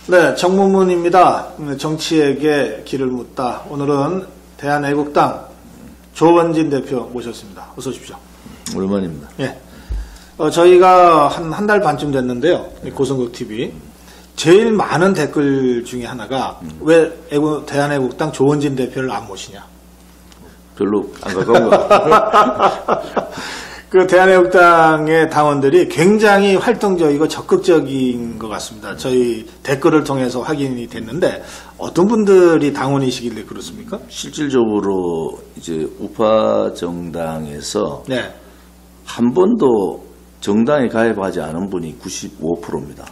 네, 정무문입니다. 정치에게 길을 묻다. 오늘은 대한애국당 조원진 대표 모셨습니다. 어서 오십시오. 오랜만입니다. 예. 저희가 한 달 반쯤 됐는데요. 고성국 TV. 제일 많은 댓글 중에 하나가 왜 대한애국당 조원진 대표를 안 모시냐. 별로 안 가까운 것 같아요. 그 대한애국당의 당원들이 굉장히 활동적이고 적극적인 것 같습니다. 저희 댓글을 통해서 확인이 됐는데 어떤 분들이 당원이시길래 그렇습니까? 실질적으로 이제 우파 정당에서 네. 한 번도 정당에 가입하지 않은 분이 95%입니다.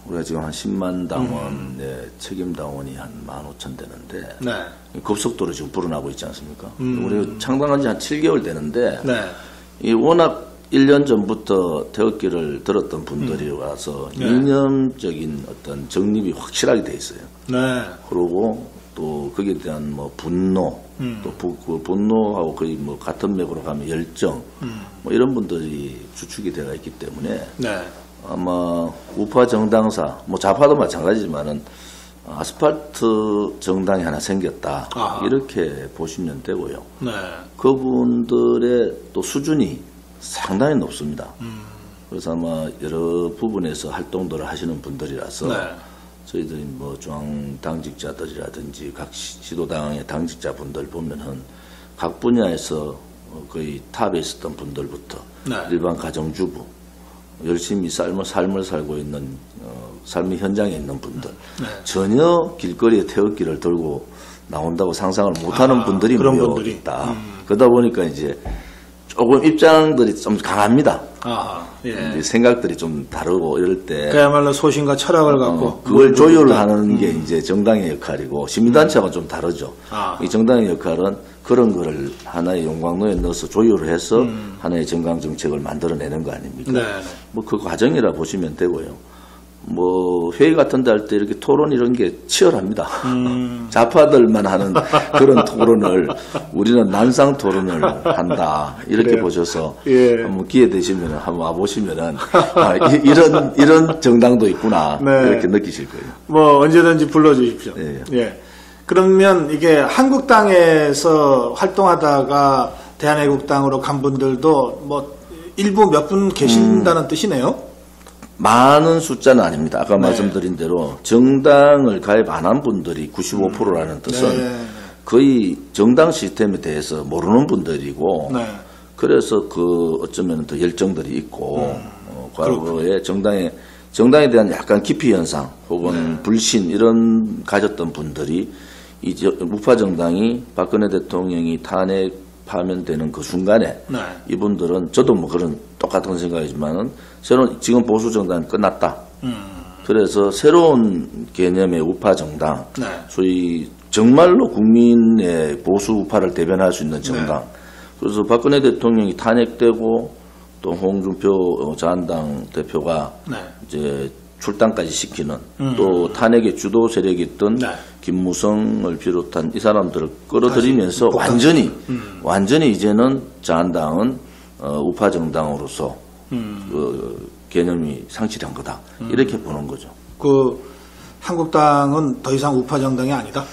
우리가 지금 한 10만 당원의 책임 당원이 한 15,000 되는데 네. 급속도로 지금 불어나고 있지 않습니까? 우리가 창당한 지 한 7개월 되는데 네. 이 워낙 1년 전부터 태극기를 들었던 분들이 와서 네. 이념적인 어떤 정립이 확실하게 돼 있어요. 네. 그러고 또 거기에 대한 뭐 분노, 또 그 분노하고 거의 뭐 같은 맥으로 가면 열정, 뭐 이런 분들이 주축이 되어 있기 때문에 네. 아마 우파 정당사, 뭐 좌파도 마찬가지지만은 아스팔트 정당이 하나 생겼다. 아하. 이렇게 보시면 되고요. 네. 그분들의 또 수준이 상당히 높습니다. 그래서 아마 여러 부분에서 활동들을 하시는 분들이라서 네. 저희들이 뭐 중앙 당직자들이라든지 각 시도당의 당직자분들 보면은 각 분야에서 거의 탑에 있었던 분들부터 네. 일반 가정주부 열심히 삶을 살고 있는 삶의 현장에 있는 분들 네. 전혀 길거리에 태극기를 들고 나온다고 상상을 못하는 분들이 모여 있다. 그러다 보니까 이제 조금 입장들이 좀 강합니다. 아하. 예. 이제 생각들이 좀 다르고 이럴 때 그야말로 소신과 철학을 갖고 그걸 조율하는 게 이제 정당의 역할이고 시민단체하고는 좀 다르죠. 이 정당의 역할은 그런 거를 하나의 용광로에 넣어서 조율을 해서 하나의 정강 정책을 만들어내는 거 아닙니까? 네. 뭐 그 과정이라 보시면 되고요. 뭐 회의 같은 데 할 때 이렇게 토론 이런 게 치열합니다. 좌파들만 하는 그런 토론을 우리는 난상 토론을 한다. 이렇게 그래요. 보셔서 예. 한번 기회 되시면 한번 와보시면은 이런 정당도 있구나. 네. 이렇게 느끼실 거예요. 뭐 언제든지 불러주십시오. 예. 예. 그러면 이게 한국당에서 활동하다가 대한애국당으로 간 분들도 뭐 일부 몇 분 계신다는 뜻이네요. 많은 숫자는 아닙니다. 아까 네. 말씀드린 대로 정당을 가입 안 한 분들이 95%라는 뜻은 네. 거의 정당 시스템에 대해서 모르는 분들이고 네. 그래서 그 어쩌면 더 열정들이 있고 과거에 정당에 대한 약간 기피 현상 혹은 불신 이런 가졌던 분들이 이 우파 정당이 박근혜 대통령이 파면되는 그 순간에 네. 이분들은 저도 뭐 그런 똑같은 생각이지만은 새로운 지금 보수 정당은 끝났다. 그래서 새로운 개념의 우파 정당, 네. 소위 정말로 국민의 보수 우파를 대변할 수 있는 정당. 그래서 박근혜 대통령이 탄핵되고 또 홍준표 자한당 대표가 네. 이제 출당까지 시키는 또 탄핵의 주도 세력이 있던 네. 김무성을 비롯한 이 사람들을 끌어들이면서 완전히 이제는 자한당은 우파 정당으로서 그 개념이 상실한 거다. 이렇게 보는 거죠. 그 한국당은 더 이상 우파 정당이 아니다.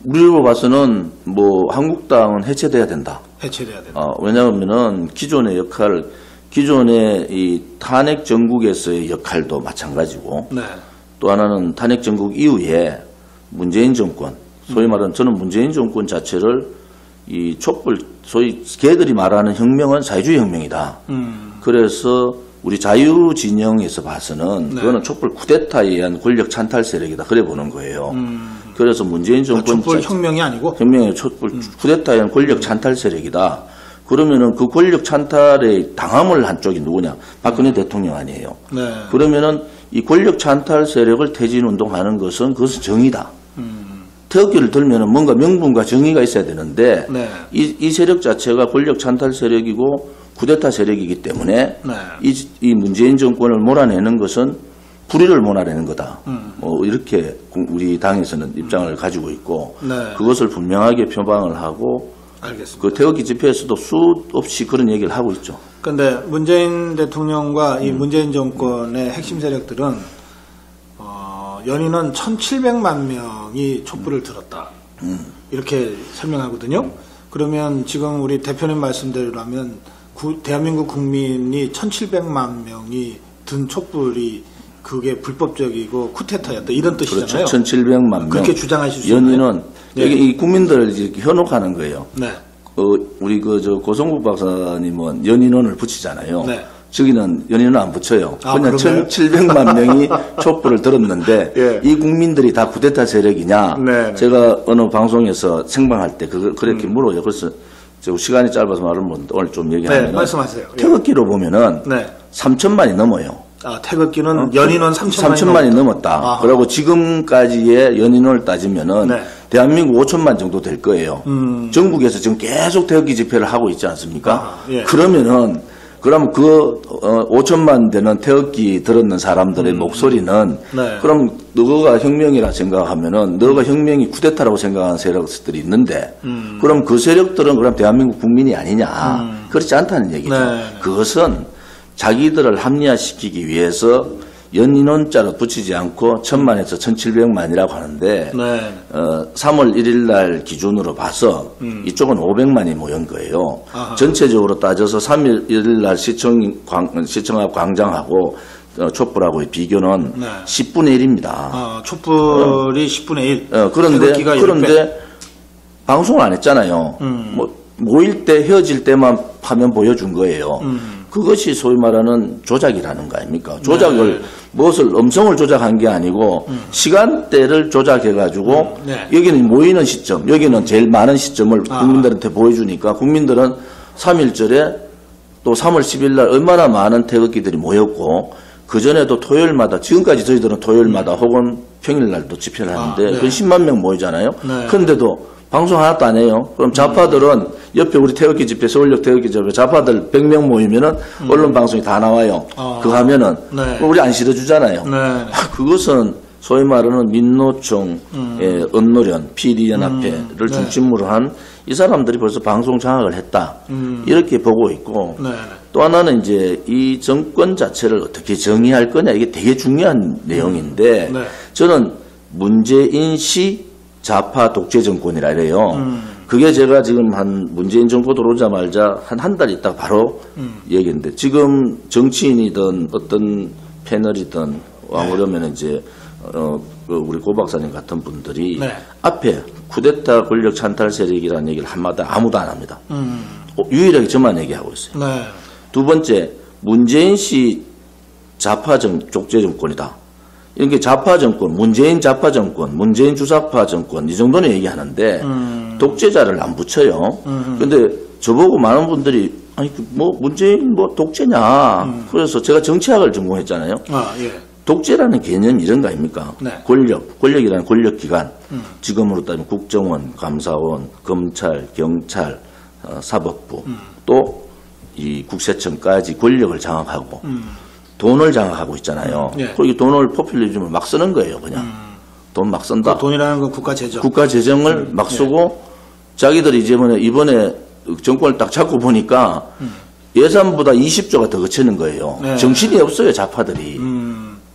우리로 봐서는 뭐 한국당은 해체돼야 된다. 해체돼야 된다. 왜냐하면은 기존의 이 탄핵 정국에서의 역할도 마찬가지고 네. 또 하나는 탄핵 정국 이후에 문재인 정권, 소위 말하는 저는 문재인 정권 자체를 이 촛불, 소위 걔들이 말하는 혁명은 사회주의 혁명이다. 그래서 우리 자유 진영에서 봐서는 그거는 촛불 쿠데타에 의한 권력 찬탈 세력이다. 그래 보는 거예요. 그래서 문재인 정권 촛불 혁명이 아니고 혁명의 촛불 쿠데타에 의한 권력 찬탈 세력이다. 그러면은 그 권력 찬탈에 당함을 한 쪽이 누구냐? 박근혜 대통령 아니에요. 네. 그러면은 이 권력 찬탈 세력을 퇴진 운동하는 것은 그것은 정의다. 태극기를 들면은 뭔가 명분과 정의가 있어야 되는데 네. 이 세력 자체가 권력 찬탈 세력이고 쿠데타 세력이기 때문에 네. 이 문재인 정권을 몰아내는 것은 불의를 몰아내는 거다. 뭐 이렇게 우리 당에서는 입장을 가지고 있고 네. 그것을 분명하게 표방을 하고 알겠습니다. 그 태극기 집회에서도 수없이 그런 얘기를 하고 있죠. 그런데 문재인 대통령과 이 문재인 정권의 핵심 세력들은 연인은 1,700만 명이 촛불을 들었다. 이렇게 설명하거든요. 그러면 지금 우리 대표님 말씀대로라면 대한민국 국민이 1,700만 명이 든 촛불이 그게 불법적이고 쿠데타였다 이런 뜻이잖아요. 그렇죠. 1,700만 명. 그렇게 주장하실 수 있나요? 연인은 네. 이 국민들을 이렇게 현혹하는 거예요. 네. 우리 고성국 박사님은 연인원을 붙이잖아요. 네. 저기는 연인은 안 붙여요. 그냥 그런가요? 1,700만 명이 촛불을 들었는데 예. 이 국민들이 다 쿠데타 세력이냐? 네. 제가 어느 방송에서 생방할 때 그렇게 물어요. 그래서 시간이 짧아서 말을 못 오늘 좀 얘기하면 네, 말씀하세요. 예. 태극기로 보면은 네. 3천만이 넘어요. 태극기는 연인원 3천만이 넘었다. 아하. 그리고 지금까지의 연인원을 따지면은 네. 대한민국 5천만 정도 될 거예요. 전국에서 지금 계속 태극기 집회를 하고 있지 않습니까? 예. 그러면 그 5천만 되는 태극기 들었는 사람들의 목소리는 네. 그럼 너가 혁명이라 생각하면은 너가 혁명이 쿠데타라고 생각하는 세력들이 있는데 그럼 그 세력들은 그럼 대한민국 국민이 아니냐? 그렇지 않다는 얘기죠. 네. 그것은 자기들을 합리화시키기 위해서 연인원자로 붙이지 않고 1,000만에서 1,700만이라고 하는데 네. 3월 1일 날 기준으로 봐서 이쪽은 500만이 모인 거예요. 아하. 전체적으로 따져서 3월 1일 날 시청하고 광장하고 촛불하고의 비교는 네. 10분의 1입니다. 촛불이 10분의 1. 그런데 태극기가 10배. 방송을 안 했잖아요. 모일 때 헤어질 때만 화면 보여준 거예요. 그것이 소위 말하는 조작이라는 거 아닙니까? 조작을 무엇을 음성을 조작한 게 아니고 시간대를 조작해가지고 네. 여기는 모이는 시점, 여기는 제일 많은 시점을 국민들한테 보여주니까 국민들은 3.1절에 또 3월 10일 날 얼마나 많은 태극기들이 모였고 그 전에도 토요일마다 지금까지 저희들은 토요일마다 혹은 평일날도 집회를 하는데 네. 그 10만 명 모이잖아요. 네. 그런데도 방송 하나도 안 해요. 그럼 좌파들은 옆에 우리 태극기 집회, 서울역 태극기 집회, 좌파들 100명 모이면은 언론 방송이 다 나와요. 그거 하면은 네. 우리 안 실어주잖아요. 네. 그것은 소위 말하는 민노총의 언노련, PD연합회를 중심으로 한 이 사람들이 벌써 방송 장악을 했다. 이렇게 보고 있고 네. 또 하나는 이제 이 정권 자체를 어떻게 정의할 거냐 이게 되게 중요한 내용인데 네. 저는 문재인 시 좌파 독재 정권이라 이래요. 그게 제가 지금 문재인 정권 들어오자마자 한 달 있다가 바로 얘기했는데 지금 정치인이든 어떤 패널이든 와보려면 이제 우리 고 박사님 같은 분들이 네. 앞에 쿠데타 권력 찬탈 세력이라는 얘기를 한마디 아무도 안 합니다. 유일하게 저만 얘기하고 있어요. 네. 두 번째 문재인 씨 좌파 독재 정권이다. 이렇게 좌파 정권, 문재인 좌파 정권, 문재인 주사파 정권 이 정도는 얘기하는데 독재자를 안 붙여요. 그런데 저보고 많은 분들이 아니 뭐 문재인 뭐 독재냐. 그래서 제가 정치학을 전공했잖아요. 예. 독재라는 개념이 이런 거 아닙니까? 네. 권력이라는 권력기관, 지금으로 따지면 국정원, 감사원, 검찰, 경찰, 사법부, 또 이 국세청까지 권력을 장악하고 돈을 장악하고 있잖아요. 예. 그리고 돈을 포퓰리즘을 막 쓰는 거예요, 그냥. 돈 막 쓴다. 그 돈이라는 건 국가 재정. 국가 재정을 막 쓰고 자기들이 이번에 정권을 딱 잡고 보니까 예산보다 20조가 더 거치는 거예요. 네. 정신이 없어요, 좌파들이.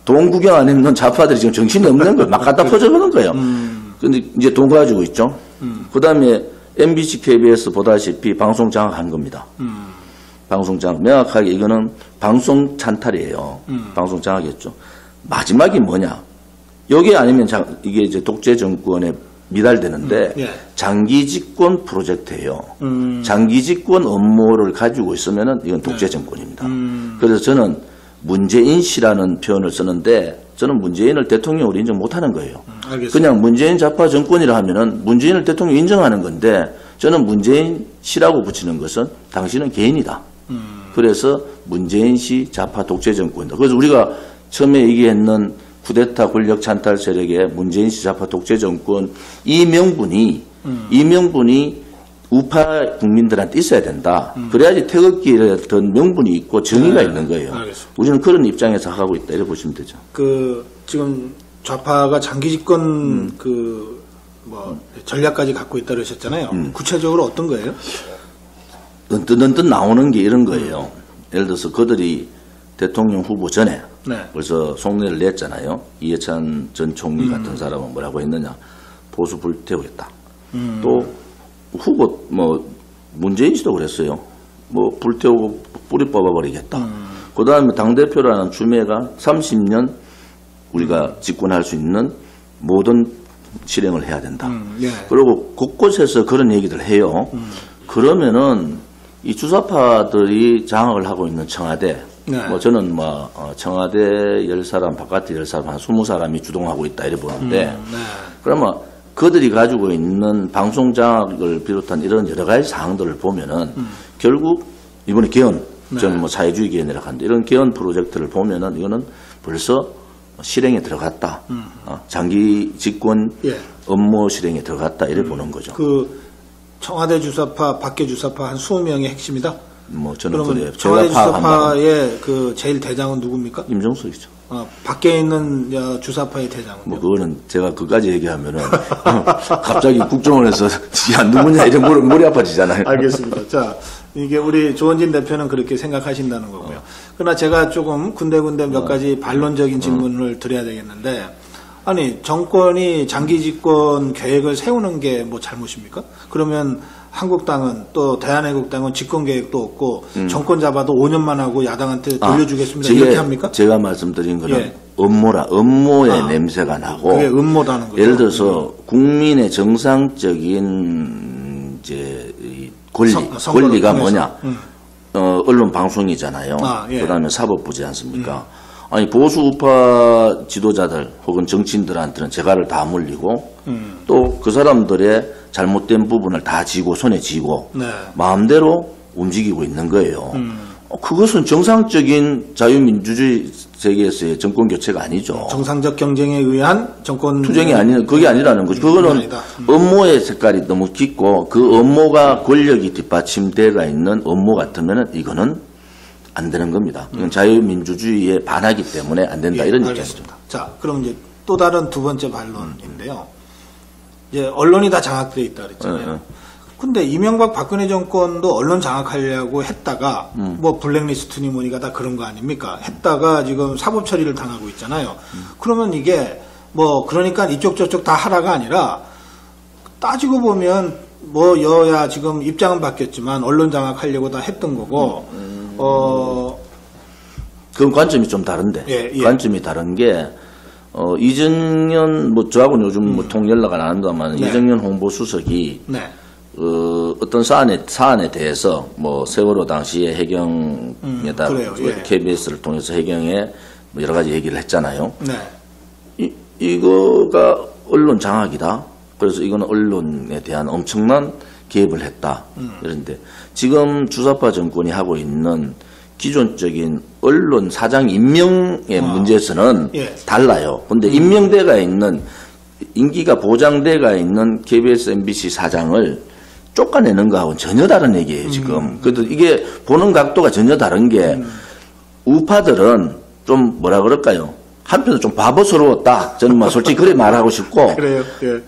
돈 구경 안 했는 좌파들이 지금 정신이 없는 거예요. 막 갖다 퍼져가는 거예요. 근데 이제 돈 가지고 있죠. 그 다음에 MBC, KBS 보다시피 방송 장악한 겁니다. 방송 장악. 명확하게 이거는 방송 찬탈이에요. 방송 장악이었죠. 마지막이 뭐냐. 여기 아니면 이게 이제 독재 정권에 미달되는데 예. 장기 집권 프로젝트예요. 장기 집권 업무를 가지고 있으면은 이건 독재 정권입니다. 그래서 저는 문재인 씨라는 표현을 쓰는데 저는 문재인을 대통령으로 인정 못하는 거예요. 알겠습니다. 그냥 문재인 좌파 정권이라 하면은 문재인을 대통령 인정하는 건데 저는 문재인 씨라고 붙이는 것은 당신은 개인이다. 그래서 문재인 씨 좌파 독재 정권이다. 그래서 우리가 처음에 얘기했는 쿠데타 권력 찬탈 세력의 문재인 씨 좌파 독재 정권 이 명분이 우파 국민들한테 있어야 된다. 그래야지 태극기에 어떤 명분이 있고 정의가 있는 거예요. 알겠습니다. 우리는 그런 입장에서 하고 있다. 이렇게 보시면 되죠. 지금 좌파가 장기 집권 전략까지 갖고 있다 그러셨잖아요. 구체적으로 어떤 거예요? 언뜻 나오는 게 이런 거예요. 예를 들어서 그들이 대통령 후보 전에 네. 벌써 속내를 냈잖아요. 이해찬 전 총리 같은 사람은 뭐라고 했느냐. 보수 불태우겠다. 또 후보 문재인 씨도 그랬어요. 불태우고 뿌리 뽑아버리겠다. 그 다음에 당대표라는 주매가 30년 우리가 집권할 수 있는 모든 실행을 해야 된다. 예. 그리고 곳곳에서 그런 얘기들 해요. 그러면은 이 주사파들이 장악을 하고 있는 청와대, 네. 저는 청와대 10사람, 바깥에 10사람, 한 20사람이 주동하고 있다 이래 보는데, 네. 그러면 그들이 가지고 있는 방송 장악을 비롯한 이런 여러 가지 사항들을 보면은 결국 이번에 개헌, 네. 저는 사회주의 개헌이라고 하는데 이런 개헌 프로젝트를 보면은 이거는 벌써 실행에 들어갔다. 장기 집권 예. 업무 실행에 들어갔다 이래 보는 거죠. 그 청와대 주사파, 밖에 주사파 한 20명이 핵심이다? 저는 그러면 그래요. 청와대 제가 파악한 바는 주사파의 그 제일 대장은 누굽니까? 임종석이죠. 밖에 있는 주사파의 대장은? 그거는 제가 그까지 얘기하면은 갑자기 국정원에서 야 누구냐 이런 머리 아파지잖아요. 알겠습니다. 자, 이게 우리 조원진 대표는 그렇게 생각하신다는 거고요. 그러나 제가 조금 군데군데 몇 가지 반론적인 질문을 드려야 되겠는데, 아니 정권이 장기 집권 계획을 세우는 게 뭐 잘못입니까? 그러면 한국당은 또 대한애국당은 집권 계획도 없고 정권 잡아도 5년만 하고 야당한테 돌려주겠습니다. 이렇게 합니까? 제가 말씀드린 거는 예. 업무의 냄새가 나고 그게 음모라는 거죠. 예를 들어서 국민의 정상적인 이제 이 권리가 뭐냐? 언론 방송이잖아요. 예. 그다음에 사법부지 않습니까? 아니 보수 우파 지도자들 혹은 정치인들한테는 재갈을 다 물리고 또 그 사람들의 잘못된 부분을 다 지고 손에 쥐고 네. 마음대로 움직이고 있는 거예요. 그것은 정상적인 자유민주주의 세계에서의 정권 교체가 아니죠. 정상적 경쟁에 의한 정권 투쟁이 그게 아니라는 거죠. 그거는 업무의 색깔이 너무 깊고 그 업무가 권력이 뒷받침대가 있는 업무 같으면 이거는 안 되는 겁니다. 이건 자유민주주의에 반하기 때문에 안 된다 이런 얘기죠. 알겠습니다. 자, 그럼 이제 또 다른 두 번째 반론인데요. 이제 언론이 다 장악되어 있다 그랬잖아요. 근데 이명박 박근혜 정권도 언론 장악하려고 했다가 뭐 블랙리스트니 뭐니가 다 그런 거 아닙니까? 했다가 지금 사법 처리를 당하고 있잖아요. 그러면 이게 그러니까 이쪽 저쪽 다 하라가 아니라 따지고 보면 여야 지금 입장은 바뀌었지만 언론 장악하려고 다 했던 거고 그건 관점이 좀 다른데. 예. 관점이 다른 게 이정현 저하고는 요즘 통연락 안 한다만 네. 이정현 홍보수석이 네. 어떤 사안에 대해서 세월호 당시에 해경에다 그래요. 예. KBS를 통해서 해경에 여러 가지 얘기를 했잖아요. 네. 이거가 언론 장악이다. 그래서 이거는 언론에 대한 엄청난 개입을 했다. 그런데 지금 주사파 정권이 하고 있는 기존적인 언론 사장 임명의 문제에서는 예. 달라요. 근데 임명대가 있는 임기가 보장대가 있는 KBS, MBC 사장을 쫓아내는 거하고는 전혀 다른 얘기예요, 지금. 그래도 이게 보는 각도가 전혀 다른 게 우파들은 좀 뭐라 그럴까요? 한편으로 좀 바보스러웠다. 저는 솔직히 그래 말하고 싶고. 그래요. 예.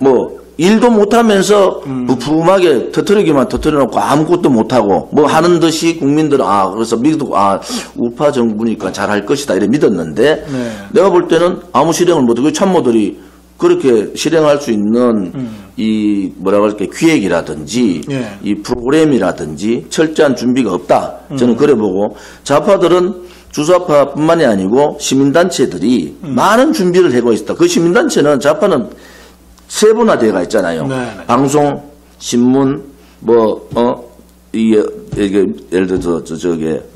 일도 못하면서 부품하게 터트리기만 터트려놓고 아무것도 못하고 하는 듯이 국민들은 그래서 우파 정부니까 잘할 것이다 이래 믿었는데 네. 내가 볼 때는 아무 실행을 못하고 참모들이 그렇게 실행할 수 있는 이 기획이라든지 예. 이 프로그램이라든지 철저한 준비가 없다. 저는 그래 보고 좌파들은 주사파뿐만이 아니고 시민단체들이 많은 준비를 하고 있다. 그 시민단체는 좌파는 세분화되어가 있잖아요. 네네. 방송, 신문, 예를 들어서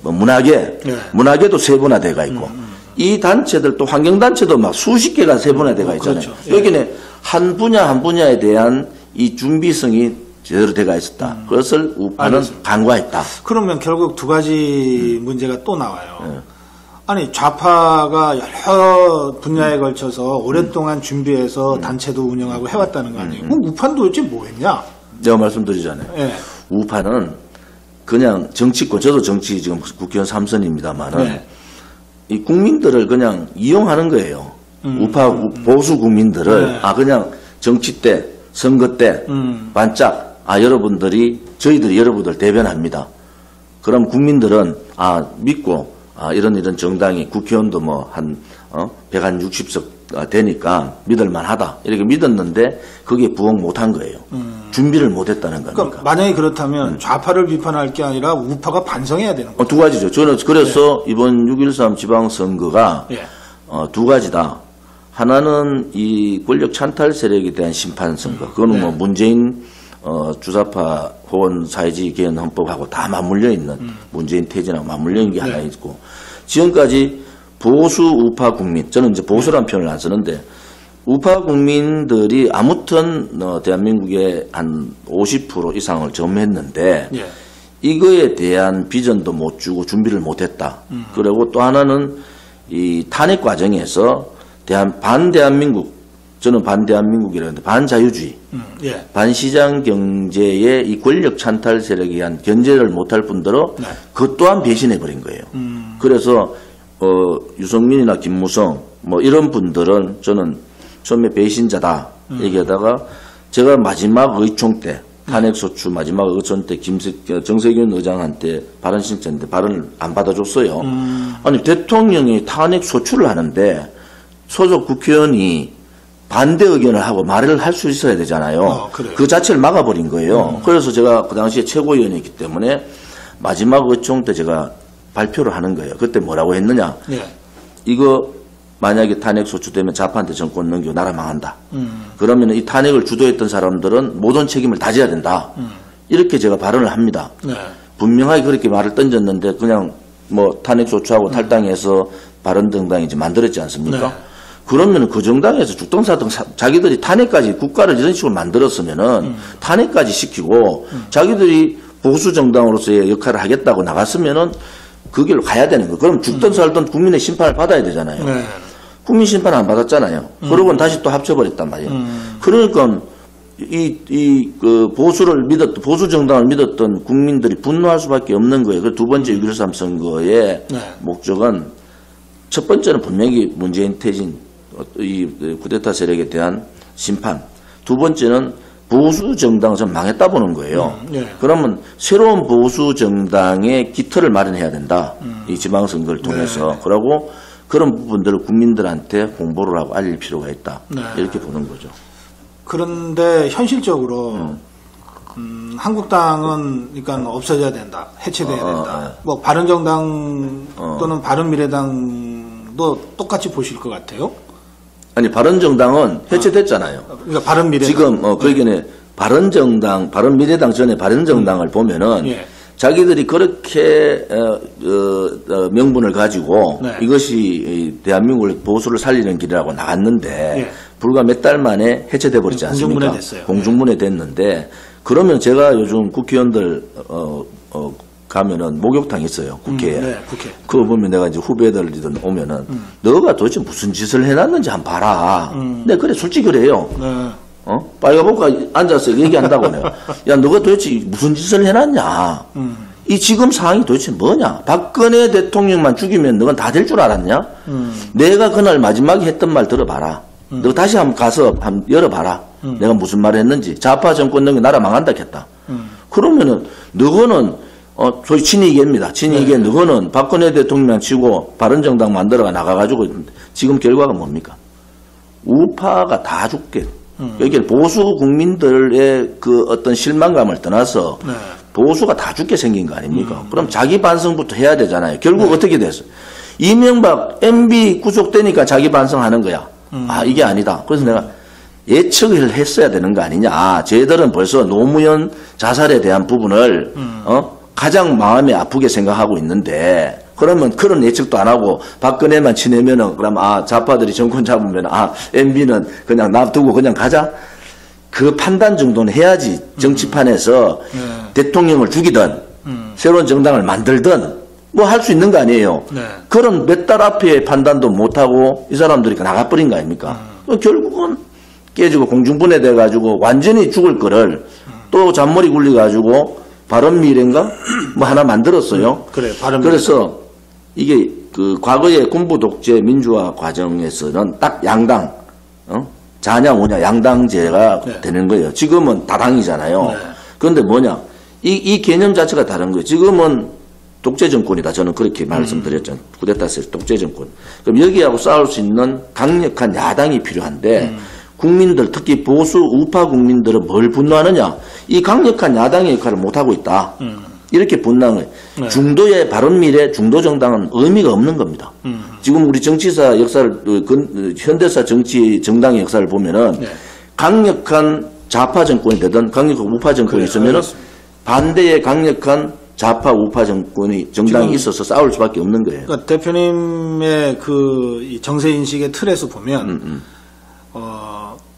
문화계, 네. 문화계도 세분화되어가 있고 이 단체들 또 환경단체도 막 수십 개가 세분화되어가 있잖아요. 그렇죠. 예. 여기는 한 분야에 대한 이 준비성이 제대로 되어가 있었다. 그것을 우파는 알겠습니다. 간과했다. 그러면 결국 두 가지 문제가 또 나와요. 아니 좌파가 여러 분야에 걸쳐서 오랫동안 준비해서 단체도 운영하고 해왔다는 거 아니에요? 그럼 우파는 도대체 뭐 했냐? 내가 말씀드리잖아요. 예. 우파는 그냥 정치권, 저도 정치 지금 국회의원 3선입니다만은 네. 이 국민들을 그냥 이용하는 거예요. 우파 보수 국민들을 네. 그냥 정치 때, 선거 때 반짝 저희들이 여러분들 대변합니다. 그럼 국민들은 믿고 이런 정당이 국회의원도 뭐 한 160석 되니까 믿을만하다 이렇게 믿었는데 그게 부응 못한 거예요. 준비를 못했다는 겁니까? 그러니까 만약에 그렇다면 좌파를 비판할 게 아니라 우파가 반성해야 되는 거죠. 두 가지죠. 저는 그래서 이번 6.13 지방선거가 두 가지다. 하나는 이 권력 찬탈 세력에 대한 심판 선거. 그거는 뭐 문재인 주사파 혹은 사회주의 개헌 헌법하고 다 맞물려 있는 문재인 퇴진하고 맞물려 있는 게 하나 있고 지금까지 보수 우파 국민 저는 이제 보수라는 표현을 안 쓰는데 우파 국민들이 아무튼 대한민국의 한 50% 이상을 점했는데 이거에 대한 비전도 못 주고 준비를 못했다. 그리고 또 하나는 이 탄핵 과정에서 반대한민국 저는 반대한민국이라는데 반자유주의, 반시장 경제의 이 권력 찬탈 세력에 의한 견제를 못할 뿐더러 그 또한 배신해 버린 거예요. 그래서 유승민이나 김무성 뭐 이런 분들은 저는 처음에 배신자다 얘기하다가 제가 마지막 의총 때 탄핵소추 마지막 의총 때 정세균 의장한테 발언 신청했는데 발언을 안 받아줬어요. 아니 대통령이 탄핵소추를 하는데 소속 국회의원이 반대 의견을 하고 말을 할 수 있어야 되잖아요. 그 자체를 막아버린 거예요. 그래서 제가 그 당시에 최고위원이었기 때문에 마지막 의총 때 제가 발표를 하는 거예요. 그때 뭐라고 했느냐. 이거 만약에 탄핵 소추되면 좌파한테 정권 넘기고 나라 망한다. 그러면 이 탄핵을 주도했던 사람들은 모든 책임을 다져야 된다. 이렇게 제가 발언을 합니다. 분명하게 그렇게 말을 던졌는데 그냥 뭐 탄핵 소추하고 탈당해서 바른정당이 이제 만들었지 않습니까? 그러면 그 정당에서 죽든 사든 자기들이 탄핵까지 국가를 이런 식으로 만들었으면은 탄핵까지 시키고 자기들이 보수 정당으로서의 역할을 하겠다고 나갔으면은 그 길로 가야 되는 거예요. 그럼 죽든 살든 국민의 심판을 받아야 되잖아요. 국민 심판 안 받았잖아요. 그러고는 다시 또 합쳐버렸단 말이에요. 그러니까 그 보수 정당을 믿었던 국민들이 분노할 수밖에 없는 거예요. 그 두 번째 6.13 선거의 목적은 첫 번째는 분명히 문재인 퇴진, 이 쿠데타 세력에 대한 심판. 두 번째는 보수 정당은 좀 망했다 보는 거예요. 그러면 새로운 보수 정당의 기틀을 마련해야 된다. 이 지방선거를 통해서. 그러고 그런 부분들을 국민들한테 홍보를 하고 알릴 필요가 있다. 이렇게 보는 거죠. 그런데 현실적으로 한국당은 그러니까 없어져야 된다. 해체돼야 된다. 뭐 바른정당 또는 바른미래당도 똑같이 보실 것 같아요. 아니 바른정당은 해체됐잖아요. 그러니까 바른미래당 지금 그러기에 바른정당, 바른미래당 전에 바른정당을 보면은 자기들이 그렇게 명분을 가지고 이것이 대한민국을 보수를 살리는 길이라고 나갔는데 불과 몇 달 만에 해체돼 버리지 않습니까? 공중분해 됐어요. 공중분해 됐는데 그러면 제가 요즘 국회의원들 가면은 목욕탕 있어요 국회에. 국회. 그거 보면 내가 이제 후배들이든 오면은 너가 도대체 무슨 짓을 해놨는지 한번 봐라. 내가 그래 솔직히 그래요. 빨가벗고 앉아서 얘기한다고 내가. 야 너가 도대체 무슨 짓을 해놨냐. 이 지금 상황이 도대체 뭐냐. 박근혜 대통령만 죽이면 너건 다 될 줄 알았냐. 내가 그날 마지막에 했던 말 들어봐라. 너 다시 한번 가서 한번 열어봐라. 내가 무슨 말을 했는지. 좌파 정권 넘겨 나라 망한다 했다. 그러면은 너거는 소위 친이계입니다. 친이계 너거는 박근혜 대통령 치고 바른정당 만들어가 나가가지고 지금 결과가 뭡니까? 우파가 다 죽게. 여기 보수 국민들의 그 어떤 실망감을 떠나서 보수가 다 죽게 생긴 거 아닙니까? 그럼 자기 반성부터 해야 되잖아요. 결국 어떻게 됐어요? 이명박 MB 구속되니까 자기 반성하는 거야. 아 이게 아니다. 그래서 내가 예측을 했어야 되는 거 아니냐. 쟤들은 벌써 노무현 자살에 대한 부분을 가장 마음이 아프게 생각하고 있는데 그러면 그런 예측도 안 하고 박근혜만 지내면은 그럼 좌파들이 정권 잡으면 MB는 그냥 놔두고 그냥 가자. 그 판단 정도는 해야지. 정치판에서 대통령을 죽이든 새로운 정당을 만들든 뭐 할 수 있는 거 아니에요. 그런 몇 달 앞에 판단도 못하고 이 사람들이 나가버린 거 아닙니까? 결국은 깨지고 공중분해 돼가지고 완전히 죽을 거를 또 잔머리 굴려가지고 바른미래인가 뭐 하나 만들었어요. 그래서 이게 그 과거의 군부 독재 민주화 과정에서는 딱 양당, 자냐 오냐 양당제가 되는 거예요. 지금은 다당이잖아요. 그런데 뭐냐 이 개념 자체가 다른 거예요. 지금은 독재 정권이다. 저는 그렇게 말씀드렸죠. 쿠데타에서 독재 정권. 그럼 여기하고 싸울 수 있는 강력한 야당이 필요한데 국민들, 특히 보수 우파 국민들은 뭘 분노하느냐? 이 강력한 야당의 역할을 못하고 있다. 이렇게 분노하는 거예요. 중도의 바른미래 중도정당은 의미가 없는 겁니다. 지금 우리 정치사 역사를, 현대사 정치 정당의 역사를 보면은 강력한 좌파 정권이 되든 강력한 우파 정권이 있으면은 반대의 강력한 좌파 우파 정당이 있어서 싸울 수밖에 없는 거예요. 그러니까 대표님의 이 정세 인식의 틀에서 보면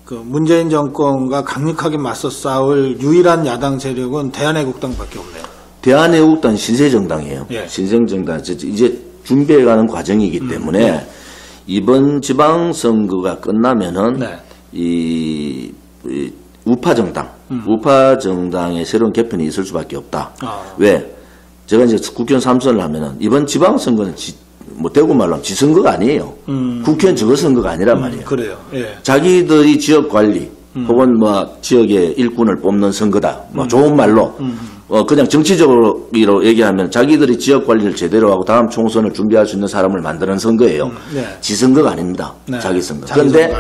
그 문재인 정권과 강력하게 맞서 싸울 유일한 야당 세력은 대한애국당밖에 없네요. 대한애국당 신세정당이에요. 예. 신세정당 이제 준비해가는 과정이기 때문에 이번 지방선거가 끝나면은 이 우파 정당의 새로운 개편이 있을 수밖에 없다. 왜? 제가 이제 국회의원 3선을 하면은 이번 지방선거는 뭐 대구 말로 하면 지선거가 아니에요. 국회의원 저거선거가 아니란 말이에요. 그래요. 예. 자기들이 지역 관리 혹은 뭐 지역의 일꾼을 뽑는 선거다. 뭐 좋은 말로 그냥 정치적으로 얘기하면 자기들이 지역 관리를 제대로 하고 다음 총선을 준비할 수 있는 사람을 만드는 선거예요. 지선거가 아닙니다. 자기 선거. 그런데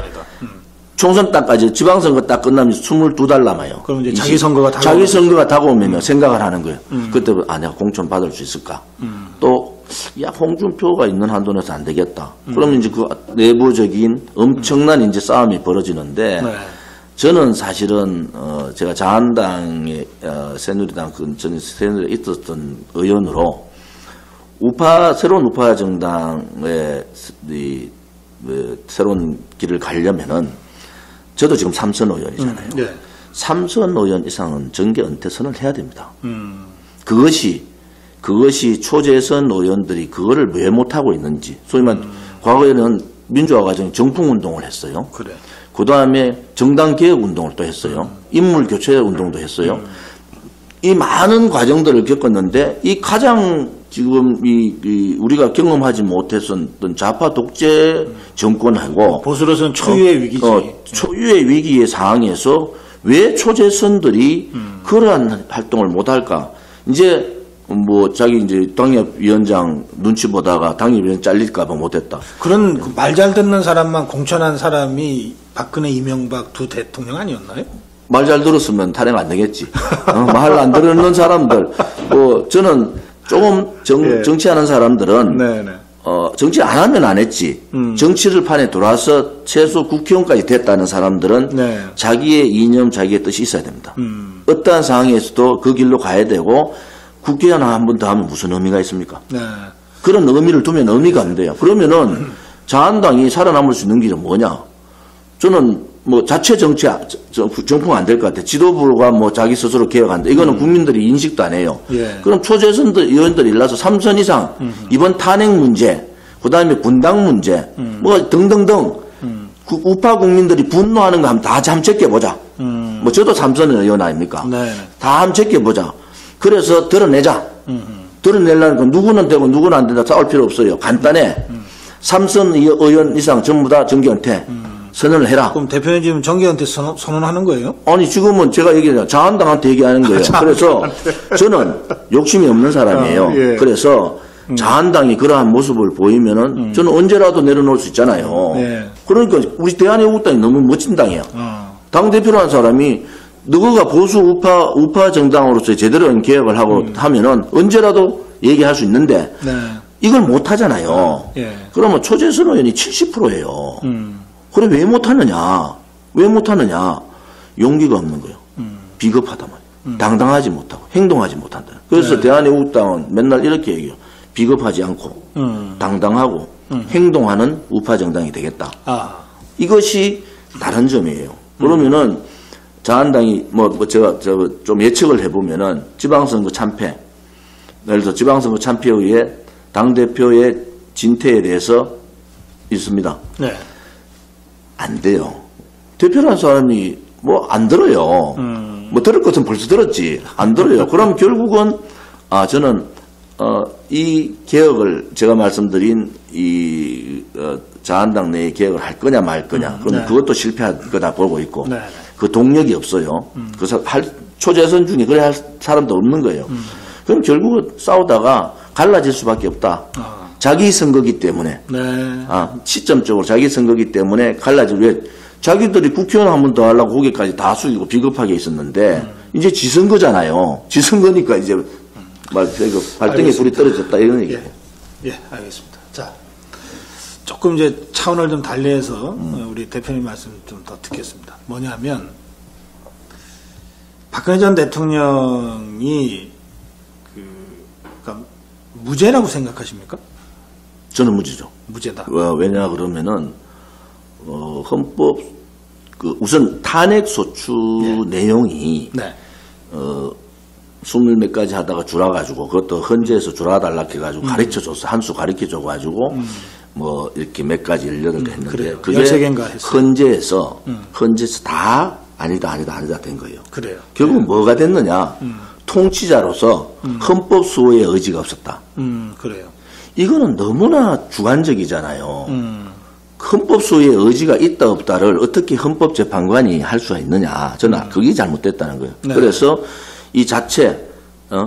총선 딱까지 지방선거 딱 끝나면 22달 남아요. 그럼 이제 자기 선거가 다가오면요 생각을 하는 거예요. 그때부터 내가 공천 받을 수 있을까? 또 홍준표가 있는 한도에서 안 되겠다. 그러면 이제 그 내부적인 엄청난 이제 싸움이 벌어지는데 저는 사실은 제가 자한당의 새누리당 저는 새누리에 있었던 의원으로 새로운 우파 정당의 새로운 길을 가려면은 저도 지금 3선 의원이잖아요. 3선 의원 이상은 정계 은퇴선을 해야 됩니다. 그것이 초재선 의원들이 그거를 왜 못하고 있는지. 소위 말하면 과거에는 민주화 과정에 정풍운동을 했어요. 그 다음에 정당개혁운동을 또 했어요. 인물교체운동도 했어요. 이 많은 과정들을 겪었는데 이 가장 지금 우리가 경험하지 못했었던 좌파 독재 정권하고 보수로서는 초유의 위기지. 초유의 위기의 상황에서 왜 초재선들이 그러한 활동을 못할까? 이제 뭐 자기 이제 당협위원장 눈치 보다가 당협위원장 잘릴까봐 못했다. 그런 말 잘 듣는 사람만 공천한 사람이 박근혜, 이명박 두 대통령 아니었나요? 말 잘 들었으면 탄핵 안 되겠지. 말 안 듣는 사람들, 저는 조금 정치하는 사람들은 정치 안 하면 안 했지. 정치를 판에 들어와서 최소 국회의원까지 됐다는 사람들은 자기의 이념, 자기의 뜻이 있어야 됩니다. 어떠한 상황에서도 그 길로 가야 되고 국회의원 한 번 더 하면 무슨 의미가 있습니까? 그런 의미를 두면 의미가 안 돼요. 그러면은 자한당이 살아남을 수 있는 길은 뭐냐? 저는 뭐 자체 정풍 안 될 것 같아요. 지도부가 뭐 자기 스스로 개혁한다. 이거는 국민들이 인식도 안 해요. 그럼 초재선 의원들이 일러서 3선 이상 이번 탄핵 문제, 그 다음에 분당 문제, 뭐 등등등 우파 국민들이 분노하는 거 한번 다 잠적해보자. 뭐 저도 3선 의원 아닙니까? 다 함적해보자. 그래서 드러내자. 드러내려는 건 누구는 되고 누구는 안 된다. 싸울 필요 없어요. 간단해. 3선 의원 이상 전부 다 정계은퇴 선언을 해라. 그럼 대표님 지금 정계은퇴 선언하는 거예요? 아니 지금은 제가 얘기해요. 자한당한테 얘기하는 거예요. 그래서 저는 욕심이 없는 사람이에요. 그래서 자한당이 그러한 모습을 보이면은 저는 언제라도 내려놓을 수 있잖아요. 그러니까 우리 대한애국당이 너무 멋진 당이야. 당대표라는 사람이 누구가 보수 우파 정당으로서 제대로 개혁을 하고 하면은 언제라도 얘기할 수 있는데 이걸 못 하잖아요. 그러면 초재선 의원이 70%예요. 그래 왜 못하느냐? 왜 못하느냐? 용기가 없는 거예요. 비겁하다 말이에요. 당당하지 못하고 행동하지 못한다. 그래서 대한애국당은 맨날 이렇게 얘기해요. 비겁하지 않고 당당하고 행동하는 우파 정당이 되겠다. 이것이 다른 점이에요. 그러면은 자한당이 제가 좀 예측을 해보면은 지방선거 참패, 예를 들어 지방선거 참패 후에 당대표의 진퇴에 대해서 있습니다. 안 돼요. 대표라는 사람이 뭐 안 들어요. 뭐 들을 것은 벌써 들었지. 안 들어요. 그럼 결국은 저는 이 개혁을 제가 말씀드린 자한당 내의 개혁을 할 거냐 말 거냐. 그럼 그것도 실패할 거다 보고 있고. 그 동력이 없어요. 그래서 초재선 중에 그래 할 사람도 없는 거예요. 그럼 결국은 싸우다가 갈라질 수밖에 없다. 자기 선거기 때문에. 네. 시점적으로 자기 선거기 때문에 갈라질. 왜 자기들이 국회의원 한 번 더 하려고 거기까지 다 숙이고 비겁하게 있었는데 이제 지선거잖아요. 지선거니까 이제 발등에 불이 떨어졌다 이런 얘기예요. 예, 알겠습니다. 자, 조금 이제 차원을 좀 달리해서 우리 대표님 말씀 좀 더 듣겠습니다. 뭐냐면 박근혜 전 대통령이 그러니까 무죄라고 생각하십니까? 저는 무죄죠. 무죄다. 왜냐 그러면은 헌법 우선 탄핵 소추 내용이 네. 20몇 가지 하다가 줄어가지고 그것도 헌재에서 줄어달라 해가지고 가르쳐줘서 한 수 가르쳐줘가지고 뭐 이렇게 몇 가지 18개 했는데 그래요. 그게 13개인가 했어요. 헌재에서 다 아니다 된 거예요. 그래요. 결국은 뭐가 됐느냐 통치자로서 헌법 수호의 의지가 없었다. 그래요. 이거는 너무나 주관적이잖아요. 헌법 수호의 의지가 있다 없다를 어떻게 헌법재판관이 할 수가 있느냐. 저는 그게 잘못됐다는 거예요. 네. 그래서 이 자체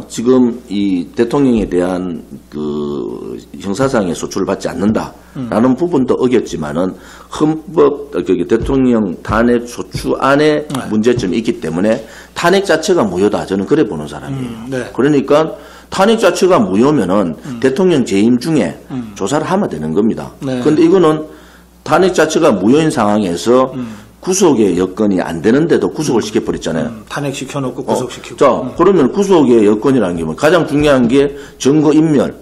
지금 이 대통령에 대한 그 형사상의 소추를 받지 않는다라는 부분도 어겼지만은 헌법 대통령 탄핵 소추 안에 문제점이 있기 때문에 탄핵 자체가 무효다. 저는 그래 보는 사람이에요. 네. 그러니까 탄핵 자체가 무효면은 대통령 재임 중에 조사를 하면 되는 겁니다. 네. 그런데 이거는 탄핵 자체가 무효인 상황에서 구속의 여건이 안 되는데도 구속을 시켜버렸잖아요. 탄핵시켜놓고 구속시키고. 자, 그러면 구속의 여건이라는 게 뭐 가장 중요한 게 증거인멸,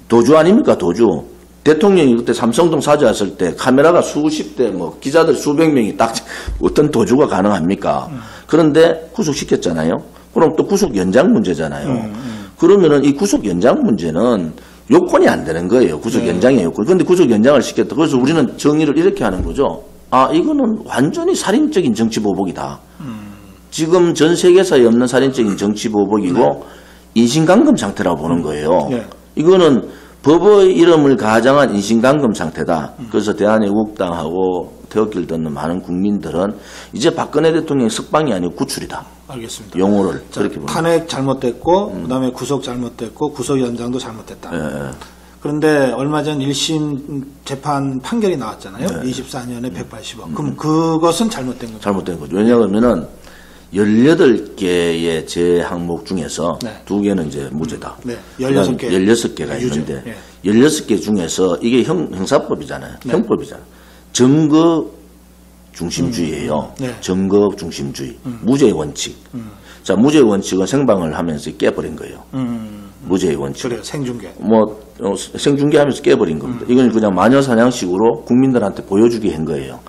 도주 아닙니까? 도주. 대통령이 그때 삼성동 사죄 왔을 때 카메라가 수십 대, 뭐 기자들 수백 명이 딱 어떤 도주가 가능합니까? 그런데 구속시켰잖아요. 그럼 또 구속 연장 문제잖아요. 그러면은 이 구속 연장 문제는 요건이 안 되는 거예요. 구속 연장의 요건. 그런데 구속 연장을 시켰다. 그래서 우리는 정의를 이렇게 하는 거죠. 이거는 완전히 살인적인 정치보복이다. 지금 전 세계사에 없는 살인적인 정치보복이고 인신감금 상태라고 보는 거예요. 이거는 법의 이름을 가장한 인신감금 상태다. 그래서 대한애국당하고 태극기를 듣는 많은 국민들은 이제 박근혜 대통령의 석방이 아니고 구출이다. 알겠습니다. 용어를 그렇게 봅니다. 탄핵 잘못됐고 그다음에 구속 잘못됐고 구속 연장도 잘못됐다. 그런데 얼마 전 1심 재판 판결이 나왔잖아요. 24년에 180억. 그럼 그것은 잘못된 거죠? 잘못된 거죠. 왜냐하면 18개의 재항목 중에서 2개는 이제 무죄다. 네. 16개. 16개가 있는데 16개 중에서 이게 형사법이잖아요. 형법이잖아요. 증거 중심주의예요. 증거 중심주의. 무죄의 원칙. 자, 무죄의 원칙은 생방을 하면서 깨버린 거예요. 무죄의 원칙. 그래요. 생중계. 생중계하면서 깨버린 겁니다. 이건 그냥 마녀사냥식으로 국민들한테 보여주게 한 거예요.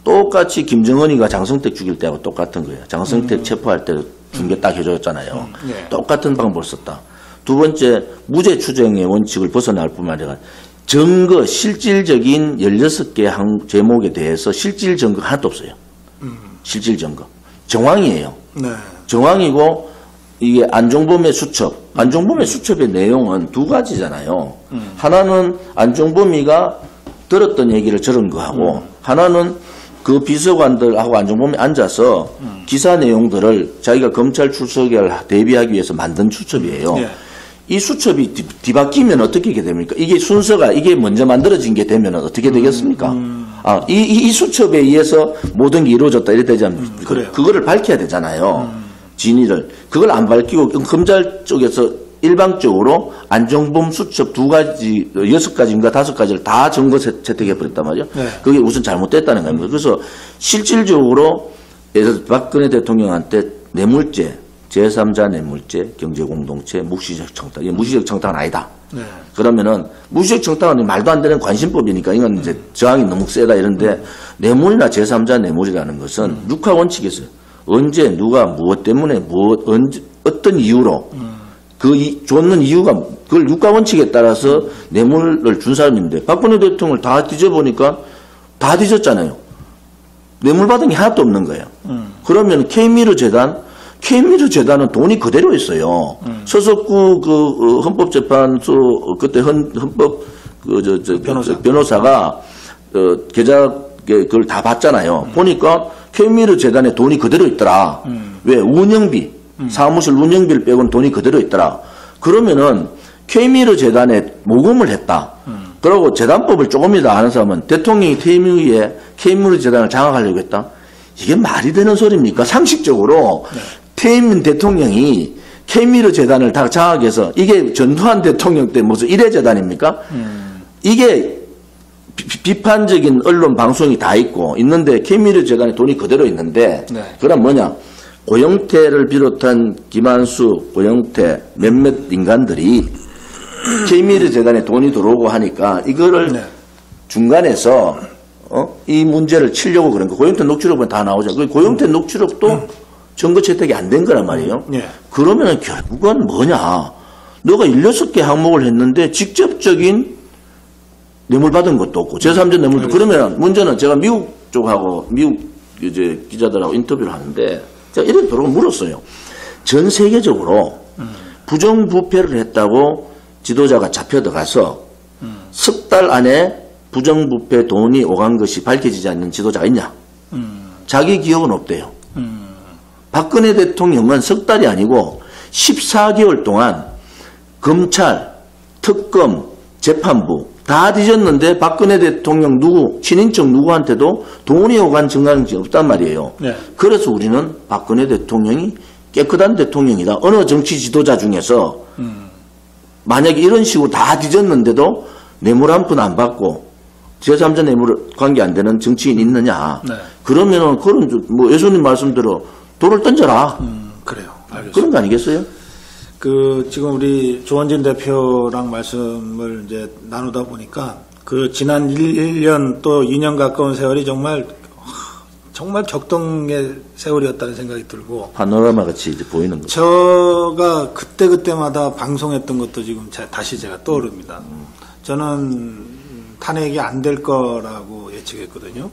똑같이 김정은이가 장성택 죽일 때하고 똑같은 거예요. 장성택 체포할 때 중계 딱 해줬잖아요. 똑같은 방법을 썼다. 두 번째, 무죄 추정의 원칙을 벗어날 뿐만 아니라 증거, 실질적인 16개 제목에 대해서 실질 증거 하나도 없어요. 실질 증거. 정황이에요. 네. 정황이고 이게 안종범의 수첩. 안종범의 수첩의 내용은 두 가지잖아요. 하나는 안종범이가 들었던 얘기를 저런 거하고 하나는 그 비서관들하고 안종범이 앉아서 기사 내용들을 자기가 검찰 출석에 대비하기 위해서 만든 수첩이에요. 이 수첩이 뒤바뀌면 어떻게 됩니까? 이게 순서가 이게 먼저 만들어진 게 되면 어떻게 되겠습니까? 이 수첩에 의해서 모든 게 이루어졌다 이래 되지 않습니까? 그거를 밝혀야 되잖아요. 진위를. 그걸 안 밝히고 검찰 쪽에서 일방적으로 안종범 수첩 2가지, 6가지인가 5가지를 다 증거 채택해버렸단 말이죠. 그게 우선 잘못됐다는 겁니다. 그래서 실질적으로 박근혜 대통령한테 뇌물죄, 제3자 뇌물죄, 경제공동체, 묵시적 청탁. 이게 묵시적 청탁은 아니다. 그러면은 묵시적 청탁은 말도 안 되는 관심법이니까 이건 이제 저항이 너무 세다 이런데 뇌물이나 제3자 뇌물이라는 것은 육하 원칙이 있어요. 언제 누가 무엇 때문에 언제 어떤 이유로 줬는 이유가 그걸 육하 원칙에 따라서 뇌물을 준 사람인데 박근혜 대통령을 다 뒤져보니까 다 뒤졌잖아요. 뇌물 받은 게 하나도 없는 거예요. 그러면 K미르 재단은 돈이 그대로 있어요. 서석구 헌법재판소 그때 헌법 변호사가 계좌 그걸 다 봤잖아요. 보니까 K미르 재단에 돈이 그대로 있더라. 왜 운영비 사무실 운영비를 빼고는 돈이 그대로 있더라. 그러면은 K미르 재단에 모금을 했다. 그리고 재단법을 조금이라도 아는 사람은 대통령이 퇴임 이후에 K미르 재단을 장악하려고 했다. 이게 말이 되는 소리입니까? 상식적으로 네. 퇴임 대통령이 K미르 재단을 다 장악해서 이게 전두환 대통령 때 무슨 일회 재단입니까? 이게 비판적인 언론 방송이 다 있는데 K미르 재단에 돈이 그대로 있는데 네. 그럼 뭐냐? 고영태를 비롯한 김한수, 고영태 몇몇 인간들이 K미르 재단에 돈이 들어오고 하니까 이거를 네. 중간에서 이 문제를 치려고 그런 거. 고영태 녹취록은 다 나오죠. 그 고영태 녹취록도 증거 채택이 안 된 거란 말이에요. 네. 그러면 결국은 뭐냐? 너가 16개 항목을 했는데 직접적인 뇌물 받은 것도 없고 제3자 뇌물도 그러면 문제는 제가 미국 쪽하고 미국 이제 기자들하고 인터뷰를 하는데 제가 이렇게 들어가 물었어요. 전 세계적으로 부정부패를 했다고 지도자가 잡혀 들어가서 석 달 안에 부정부패 돈이 오간 것이 밝혀지지 않는 지도자가 있냐? 자기 기억은 없대요. 박근혜 대통령은 석 달이 아니고 14개월 동안 검찰, 특검, 재판부 다 뒤졌는데 박근혜 대통령 친인척 누구한테도 돈이 오간 증상이 없단 말이에요. 네. 그래서 우리는 박근혜 대통령이 깨끗한 대통령이다. 어느 정치 지도자 중에서 만약에 이런 식으로 다 뒤졌는데도 뇌물 한 푼 안 받고 제3자 뇌물 관계 안 되는 정치인 있느냐. 네. 그러면은 그런 뭐 예수님 말씀대로 돌을 던져라. 그래요. 알겠습니다. 그런 거 아니겠어요? 지금 우리 조원진 대표랑 말씀을 이제 나누다 보니까 지난 1년 또 2년 가까운 세월이 정말 격동의 세월이었다는 생각이 들고 파노라마 같이 이제 보이는 거죠. 제가 그때마다 방송했던 것도 지금 다시 제가 떠오릅니다. 저는 탄핵이 안 될 거라고 예측했거든요.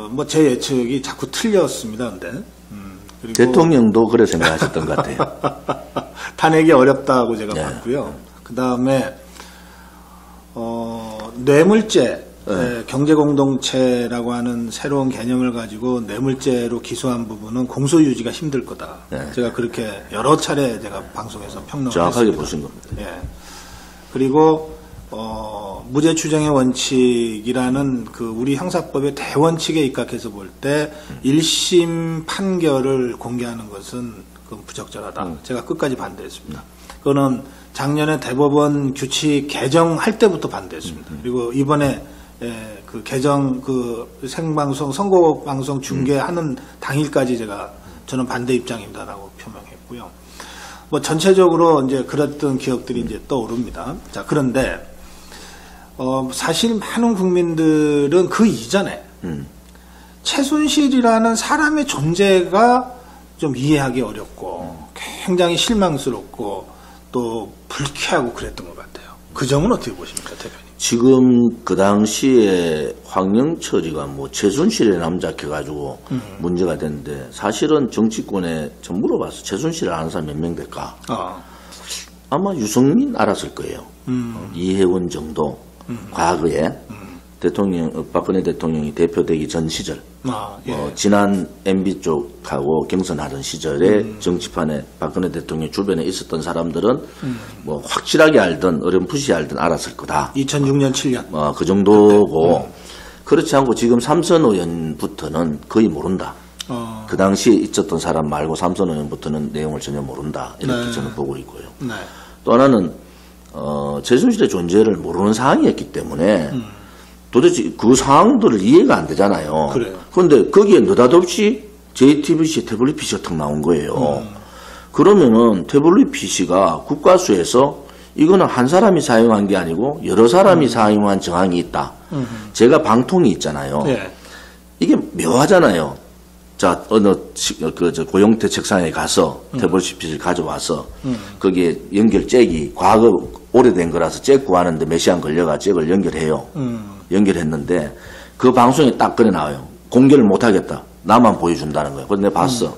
뭐 제 예측이 자꾸 틀렸습니다. 근데 그리고 대통령도 그래 생각하셨던 것 같아요. 탄핵이 어렵다고 제가 네. 봤고요. 그 다음에 뇌물죄, 네. 경제공동체라고 하는 새로운 개념을 가지고 뇌물죄로 기소한 부분은 공소유지가 힘들 거다. 네. 제가 그렇게 여러 차례 제가 방송에서 평론을 정확하게 했습니다. 보신 겁니다. 예. 그리고 무죄 추정의 원칙이라는 우리 형사법의 대원칙에 입각해서 볼 때 1심 판결을 공개하는 것은 부적절하다. 제가 끝까지 반대했습니다. 그거는 작년에 대법원 규칙 개정할 때부터 반대했습니다. 그리고 이번에 개정 생방송 선거방송 중계하는 당일까지 저는 반대 입장입니다라고 표명했고요. 뭐 전체적으로 이제 그랬던 기억들이 이제 떠오릅니다. 자, 그런데 사실 많은 국민들은 그 이전에 최순실이라는 사람의 존재가 좀 이해하기 어렵고 굉장히 실망스럽고 또 불쾌하고 그랬던 것 같아요. 그 점은 어떻게 보십니까, 대표님? 지금 그 당시에 황영철이가 뭐 최순실의 남자켜가지고 문제가 됐는데 사실은 정치권에 좀 물어봤어. 최순실을 아는 사람 몇 명 될까? 아마 유승민 알았을 거예요. 이혜원 정도. 과거에 박근혜 대통령이 대표되기 전 시절, 예. 지난 MB 쪽하고 경선하던 시절에 정치판에 박근혜 대통령 주변에 있었던 사람들은 뭐 확실하게 알든 어렴풋이 알든 알았을 거다. 2006년, 7년. 그 정도고 그렇지 않고 지금 삼선 의원부터는 거의 모른다. 그 당시에 있었던 사람 말고 삼선 의원부터는 내용을 전혀 모른다. 이렇게 네. 저는 보고 있고요. 네. 또 하나는 최순실의 존재를 모르는 상황이었기 때문에 도대체 그 상황들을 이해가 안 되잖아요. 그래요. 그런데 거기에 느닷없이 JTBC 태블릿 PC가 탁 나온 거예요. 그러면은 태블릿 PC가 국가수에서 이거는 한 사람이 사용한 게 아니고 여러 사람이 사용한 정황이 있다. 제가 방통이 있잖아요. 예. 이게 묘하잖아요. 자, 고영태 책상에 가서 태블릿 PC를 가져와서 거기에 연결 잭이 과거 오래된 거라서 잭 구하는데 몇 시간 걸려가 잭을 연결해요. 연결했는데 그 방송에 딱 그래 나와요. 공개를 못 하겠다. 나만 보여준다는 거예요. 그래서 내가 봤어.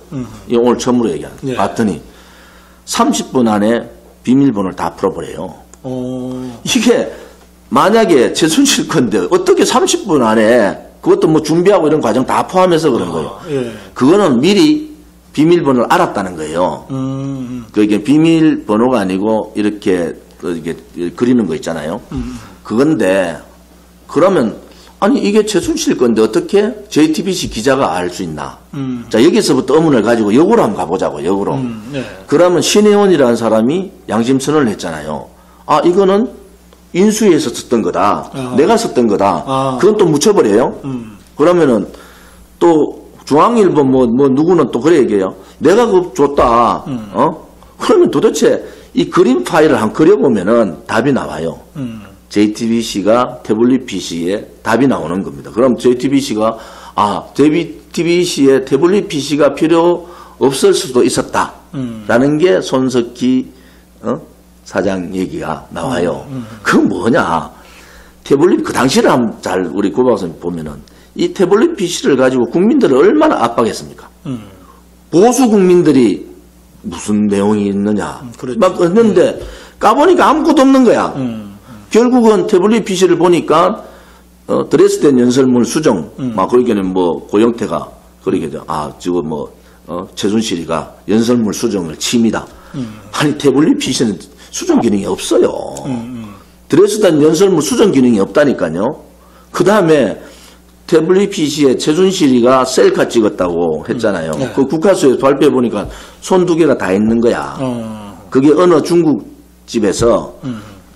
이거 오늘 처음으로 얘기하는 거예요. 예. 봤더니 30분 안에 비밀번호를 다 풀어버려요. 이게 만약에 최순실 건데 어떻게 30분 안에 그것도 뭐 준비하고 이런 과정 다 포함해서 그런 거예요. 예. 그거는 미리 비밀번호를 알았다는 거예요. 그게 비밀번호가 아니고 이렇게 이게 그리는 거 있잖아요. 그건데 그러면 아니 이게 최순실 건데 어떻게 JTBC 기자가 알 수 있나? 자 여기서부터 의문을 가지고 역으로 한번 가보자고. 역으로. 네. 그러면 신혜원이라는 사람이 양심선언을 했잖아요. 아 이거는 인수위에서 썼던 거다. 내가 썼던 거다. 그건 또 묻혀버려요. 그러면은 또 중앙일보 뭐 누구는 또 그래 얘기해요. 내가 그거 줬다. 그러면 도대체 이 그림 파일을 한번 그려보면은 답이 나와요. JTBC가 태블릿 PC에 답이 나오는 겁니다. 그럼 JTBC가 JTBC에 태블릿 PC가 필요 없을 수도 있었다. 라는 게 손석희 사장 얘기가 나와요. 그건 뭐냐? 태블릿 그 당시를 한번 잘 우리 고 박사님 보면은 이 태블릿 PC를 가지고 국민들을 얼마나 압박했습니까? 보수 국민들이 무슨 내용이 있느냐 막 했는데 까보니까 아무것도 없는 거야. 결국은 태블릿 PC를 보니까 드레스덴 연설문 수정 막 그러기에는 뭐 고영태가 그러게 지금 뭐 최순실이가 연설문 수정을 침이다. 아니 태블릿 PC는 수정 기능이 없어요. 드레스덴 연설문 수정 기능이 없다니까요. 그 다음에 태블릿 PC에 최순실이가 셀카 찍었다고 했잖아요. 네. 그 국가수에서 발표해 보니까 손 두 개가 다 있는 거야. 그게 어느 중국집에서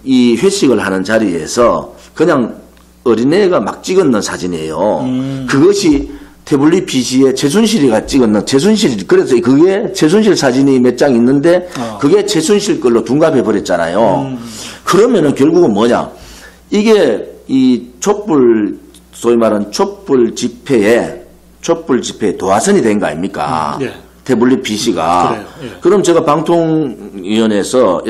이 회식을 하는 자리에서 그냥 어린애가 막 찍었는 사진이에요. 그것이 태블릿 PC에 최순실이가 찍었는 그래서 그게 최순실 사진이 몇 장 있는데 그게 최순실 걸로 둔갑해 버렸잖아요. 그러면은 결국은 뭐냐? 이게 이 소위 말하는 촛불 집회에 도화선이 된 거 아닙니까? 네. 태블릿 PC가. 네. 그럼 제가 방통위원회에서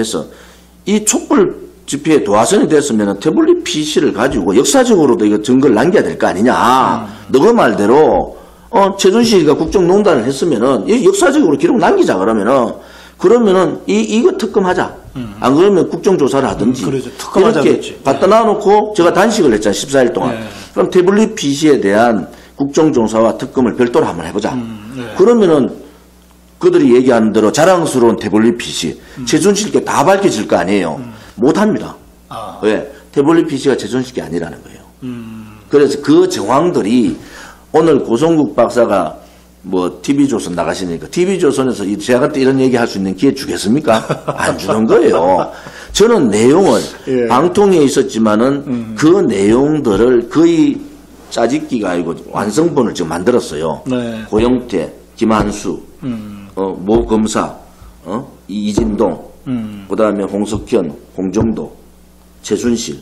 이 촛불 집회에 도화선이 됐으면 태블릿 PC를 가지고 역사적으로도 이거 증거를 남겨야 될 거 아니냐. 너그 말대로 최순실이가 국정농단을 했으면은 역사적으로 기록 남기자 그러면은 이거 특검하자. 안 그러면 국정조사를 하든지. 그렇죠. 특검하자. 이렇게 갖다 놔놓고 제가 단식을 했잖아요. 14일 동안. 네. 그럼 태블릿 PC에 대한 국정조사와 특검을 별도로 한번 해보자. 네. 그러면은 그들이 얘기하는 대로 자랑스러운 태블릿 PC, 최순실께 다 밝혀질 거 아니에요. 못합니다. 왜? 태블릿 PC가 최순실게 아니라는 거예요. 그래서 그 정황들이 오늘 고성국 박사가 뭐 TV조선 나가시니까 TV조선에서 제가 그때 이런 얘기 할 수 있는 기회 주겠습니까? 안 주는 거예요. 저는 내용을 예. 방통위에 있었지만은 그 내용들을 거의 짜집기가 아니고 완성본을 지금 만들었어요. 네. 고영태, 김한수, 모 검사, 이진동, 그다음에 홍석현, 홍정도, 최순실,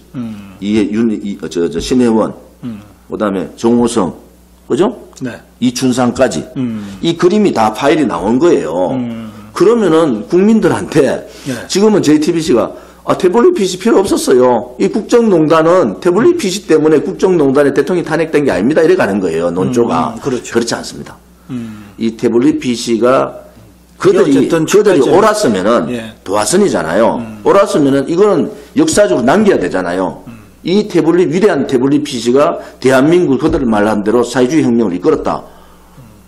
신혜원, 그다음에 정호성, 그죠? 네. 이춘상까지 이 그림이 다 파일이 나온 거예요. 그러면은 국민들한테 지금은 JTBC가 태블릿 PC 필요 없었어요. 이 국정농단은 태블릿 PC 때문에 국정농단에 대통령이 탄핵된 게 아닙니다. 이래 가는 거예요. 논조가. 그렇죠. 그렇지 않습니다. 이 태블릿 PC가 그들이 옳았으면은 예. 도화선이잖아요. 옳았으면은 이거는 역사적으로 남겨야 되잖아요. 이 위대한 태블릿 PC가 대한민국 그들 말한 대로 사회주의 혁명을 이끌었다.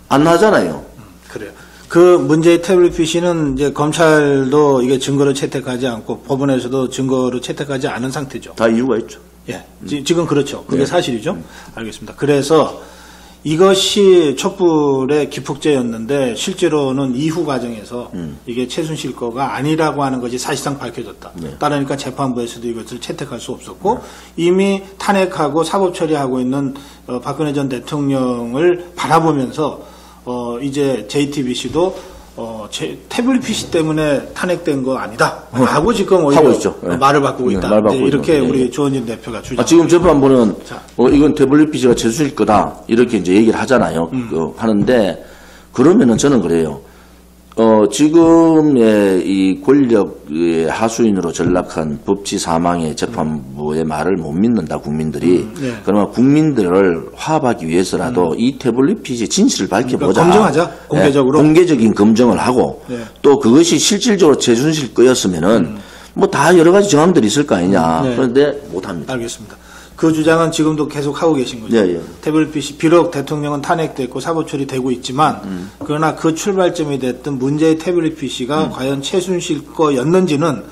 안 하잖아요. 그래요. 그 문제의 태블릿 PC는 이제 검찰도 이게 증거를 채택하지 않고 법원에서도 증거를 채택하지 않은 상태죠. 다 이유가 있죠. 예. 지금 그렇죠. 그게 사실이죠. 알겠습니다. 그래서 이것이 촛불의 기폭제였는데 실제로는 이후 과정에서 이게 최순실 거가 아니라고 하는 것이 사실상 밝혀졌다. 네. 따르니까 재판부에서도 이것을 채택할 수 없었고 이미 탄핵하고 사법 처리하고 있는 박근혜 전 대통령을 바라보면서 이제 JTBC도 태블릿 PC 때문에 탄핵된 거 아니다. 라고 지금 하고 있죠. 네. 말을 바꾸고 있다. 네, 이렇게 우리 조원진 대표가 주장. 지금 재판부는 이건 태블릿 PC가 최순실 거다. 이렇게 이제 얘기를 하잖아요. 하는데 그러면은 저는 그래요. 지금의 이 권력의 하수인으로 전락한 법치 사망의 재판부의 말을 못 믿는다, 국민들이. 네. 그러면 국민들을 화합하기 위해서라도 이 태블릿 PC 진실을 밝혀보자. 그러니까 검증하자, 공개적으로. 네, 공개적인 검증을 하고 네. 또 그것이 실질적으로 최순실 거였으면은 뭐 다 여러 가지 정황들이 있을 거 아니냐. 네. 그런데 못 합니다. 알겠습니다. 그 주장은 지금도 계속 하고 계신 거죠. 예, 예. 태블릿 PC 비록 대통령은 탄핵됐고 사법 처리되고 있지만 그러나 그 출발점이 됐던 문제의 태블릿 PC가 과연 최순실 거였는지는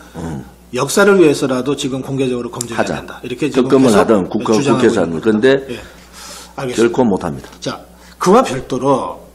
역사를 위해서라도 지금 공개적으로 검증해야 된다. 이렇게 지금 특검을 계속 하든 국회에서 하든 그런데 예. 결코 못합니다. 자, 그와 별도로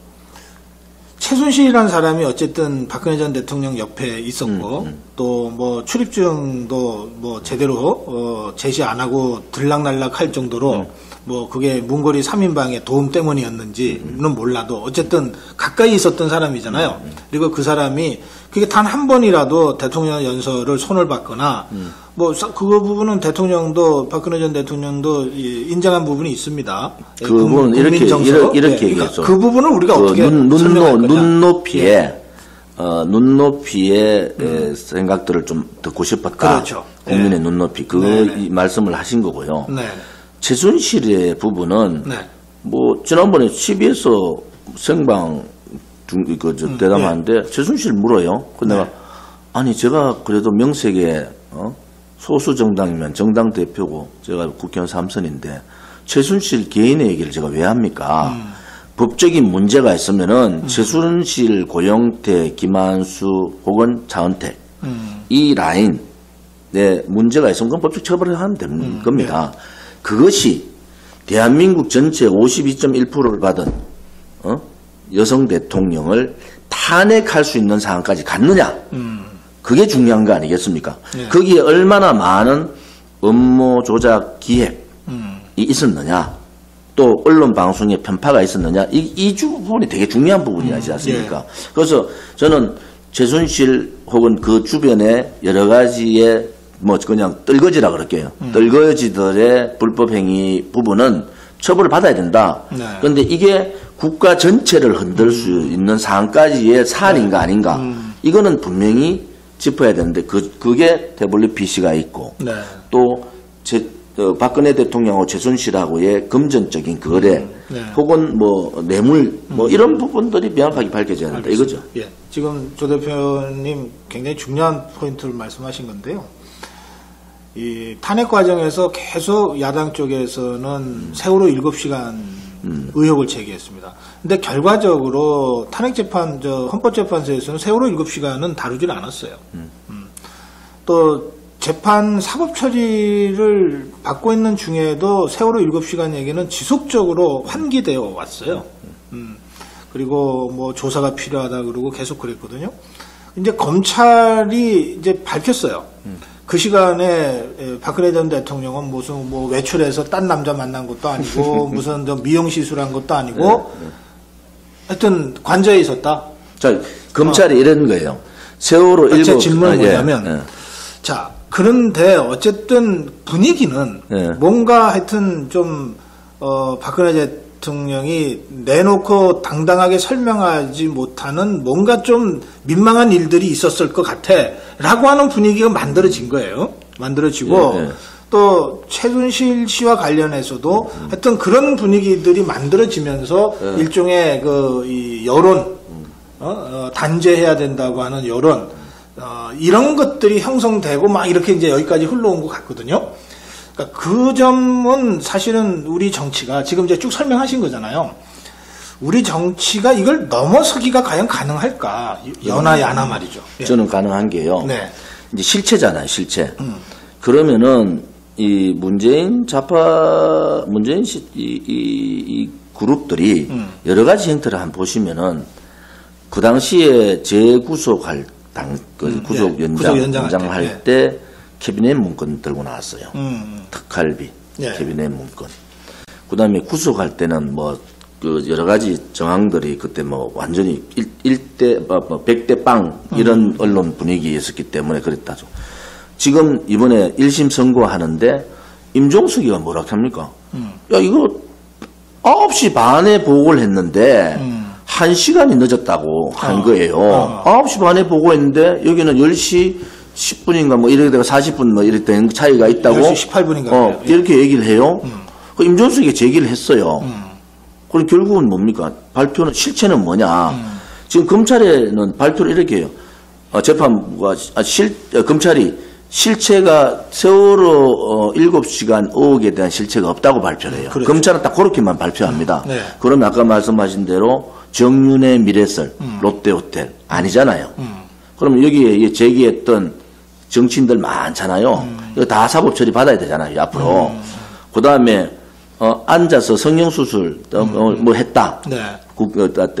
최순실이라는 사람이 어쨌든 박근혜 전 대통령 옆에 있었고 또 뭐 출입증도 뭐 제대로 제시 안 하고 들락날락 할 정도로 뭐 그게 문고리 3인방의 도움 때문이었는지는 몰라도 어쨌든 가까이 있었던 사람이잖아요. 그리고 그 사람이 그게 단 한 번이라도 대통령 연설을 손을 받거나 뭐 그거 부분은 대통령도 박근혜 전 대통령도 인정한 부분이 있습니다. 그 부분은 이렇게 그러니까 얘기했죠. 그 부분을 우리가 어떻게 설명할 거냐. 눈높이의 생각들을 좀 듣고 싶었다. 그렇죠. 국민의 눈높이 이 말씀을 하신 거고요. 네. 최순실의 부분은 뭐 지난번에 CBS 생방 대담하는데 최순실 물어요. 그 내가 아니 제가 그래도 명색에 소수 정당이면 정당 대표고 제가 국회의원 3선인데 최순실 개인의 얘기를 제가 왜 합니까? 법적인 문제가 있으면은 최순실, 고영태, 김한수 혹은 차은택 이 라인에 문제가 있으면 그건 법적 처벌을 하면 되는 겁니다. 그것이 대한민국 전체 52.1%를 받은 여성 대통령을 탄핵할 수 있는 상황까지 갔느냐? 그게 중요한 거 아니겠습니까? 거기에 얼마나 많은 업무 조작 기획이 있었느냐? 또 언론 방송에 편파가 있었느냐? 이 부분이 되게 중요한 부분이지 않습니까? 그래서 저는 최순실 혹은 그 주변의 여러 가지의 뭐 그냥 떨거지라 그럴게요. 떨거지들의 불법 행위 부분은 처벌을 받아야 된다. 그런데 이게 국가 전체를 흔들 수 있는 상황까지의 사안인가 아닌가. 이거는 분명히 짚어야 되는데 그게 태블릿 PC가 있고 또 박근혜 대통령하고 최순실하고의 금전적인 거래 혹은 뭐 뇌물 뭐 이런 부분들이 명확하게 밝혀져야 된다. 이거죠. 예. 지금 조 대표님 굉장히 중요한 포인트를 말씀하신 건데요. 이 탄핵 과정에서 계속 야당 쪽에서는 세월호 7시간 의혹을 제기했습니다. 근데 결과적으로 탄핵재판, 헌법재판소에서는 세월호 7시간은 다루질 않았어요. 또 재판 사법 처리를 받고 있는 중에도 세월호 7시간 얘기는 지속적으로 환기되어 왔어요. 그리고 뭐 조사가 필요하다 그러고 계속 그랬거든요. 이제 검찰이 이제 밝혔어요. 그 시간에 박근혜 전 대통령은 무슨 뭐 외출해서 딴 남자 만난 것도 아니고 무슨 미용 시술한 것도 아니고 하여튼 관저에 있었다. 자, 검찰이 이런 거예요. 세월호 제 질문은 뭐냐면 자, 그런데 어쨌든 분위기는 뭔가 하여튼 좀 박근혜 대통령이 내놓고 당당하게 설명하지 못하는 뭔가 좀 민망한 일들이 있었을 것 같아 라고 하는 분위기가 만들어진 거예요. 만들어지고 또 최순실 씨와 관련해서도 하여튼 그런 분위기들이 만들어지면서 일종의 이 여론 단죄해야 된다고 하는 여론 이런 것들이 형성되고 막 이렇게 이제 여기까지 흘러온 것 같거든요. 그러니까 그 점은 사실은 우리 정치가 지금 이제 쭉 설명하신 거잖아요. 우리 정치가 이걸 넘어서기가 과연 가능할까? 연하 야나 말이죠. 저는 가능한 게요. 네. 이제 실체잖아요, 실체. 그러면은 이 문재인 이 그룹들이 여러 가지 형태를 한번 보시면은 그 당시에 재구속할 구속 연장 할 때 캐비넷 문건 들고 나왔어요. 특활비, 캐비넷 문건. 그 다음에 구속할 때는 뭐, 여러 가지 정황들이 그때 뭐 완전히 100대 빵 이런 언론 분위기였었기 때문에 그랬다죠. 지금 이번에 1심 선고하는데 임종석이가 뭐라 합니까? 야, 이거 9시 반에 보고를 했는데 1시간이 늦었다고 한 거예요. 9시 반에 보고했는데 여기는 10시 10분인가 뭐 이렇게 40분 뭐 이렇게 된 차이가 있다고 10시 18분인가 이렇게 얘기를 해요. 그 임종석이 제기를 했어요. 그럼 결국은 뭡니까? 발표는 실체는 뭐냐? 검찰에는 발표를 이렇게 해요. 재판부가 검찰이 실체가 세월호 7시간 의혹에 대한 실체가 없다고 발표를 해요. 그렇죠. 검찰은 딱 그렇게만 발표합니다. 네. 그러면 아까 말씀하신 대로 정윤의 미래설, 롯데호텔 아니잖아요. 그럼 여기에 제기했던 정치인들 많잖아요. 이거 다 사법 처리 받아야 되잖아요, 앞으로. 그 다음에 앉아서 성형수술 뭐 했다. 네.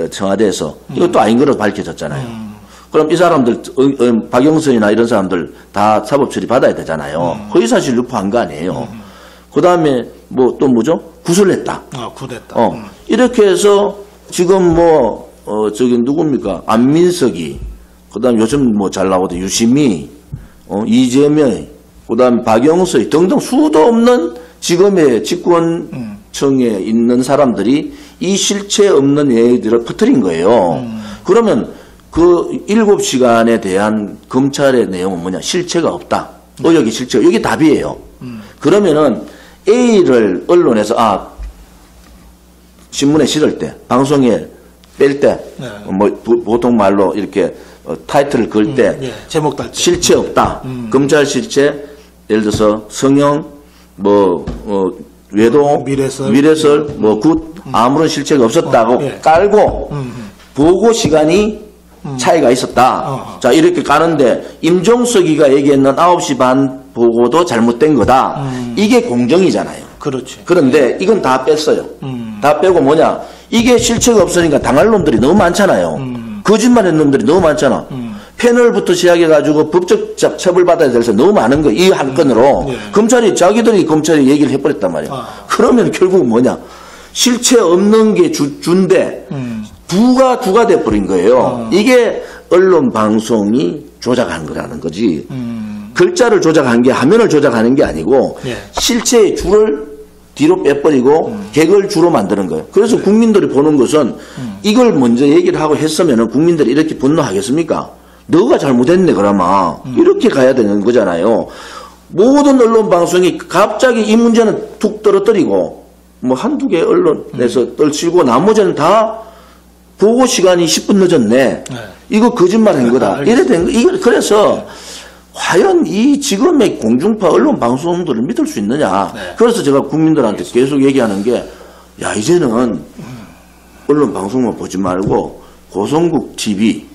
청와대에서 이것도 아닌 거로 밝혀졌잖아요. 그럼 이 사람들 박영선이나 이런 사람들 다 사법 처리 받아야 되잖아요. 허위사실 유포한 거 아니에요. 그 다음에 뭐 또 뭐죠? 구술했다. 굿했다. 이렇게 해서 지금 저기 누굽니까? 안민석이, 그 다음 요즘 뭐 잘 나오던 유시미, 이재명, 그 다음 박영서이 등등 수도 없는 지금의 집권청에 있는 사람들이 이 실체 없는 얘기들을 퍼뜨린 거예요. 그러면 그 7시간에 대한 검찰의 내용은 뭐냐? 실체가 없다. 의혹이 실체가. 이게 답이에요. 그러면은 A를 언론에서, 신문에 실을 때, 방송에 뺄 때, 네. 보통 말로 이렇게 타이틀을 걸 때, 예, 제목 달 때. 실체 없다. 검찰 실체, 예를 들어서 성형, 외도, 미래설, 굿, 아무런 실체가 없었다고 예. 깔고, 보고 시간이 차이가 있었다. 자, 이렇게 까는데, 임종석이가 얘기했는 9시 반 보고도 잘못된 거다. 이게 공정이잖아요. 그렇지. 그런데 이건 다 뺐어요. 다 빼고 뭐냐. 이게 실체가 없으니까 당할 놈들이 너무 많잖아요. 거짓말하는 놈들이 너무 많잖아. 패널부터 시작해가지고 법적 처벌받아야 될 사 너무 많은 거, 이 한 건으로. 예. 검찰이 얘기를 해버렸단 말이야. 그러면 결국 뭐냐. 실체 없는 게 준데, 부가 돼버린 거예요. 이게 언론 방송이 조작한 거라는 거지. 글자를 조작한 게 화면을 조작하는 게 아니고, 예. 실체의 줄을 뒤로 빼버리고 객을 주로 만드는 거예요. 그래서 국민들이 보는 것은 이걸 먼저 얘기를 하고 했으면 국민들이 이렇게 분노하겠습니까? 너가 잘못했네 그러면 이렇게 가야 되는 거잖아요. 모든 언론 방송이 갑자기 이 문제는 툭 떨어뜨리고 뭐 한두 개 언론에서 떨치고 나머지는 다 보고 시간이 10분 늦었네. 네. 이거 거짓말한 거다. 이래 된 거. 그래서 과연 이 지금의 공중파 언론 방송들을 믿을 수 있느냐. 네. 그래서 제가 국민들한테 계속 얘기하는 게, 야, 이제는 언론 방송만 보지 말고 고성국 TV,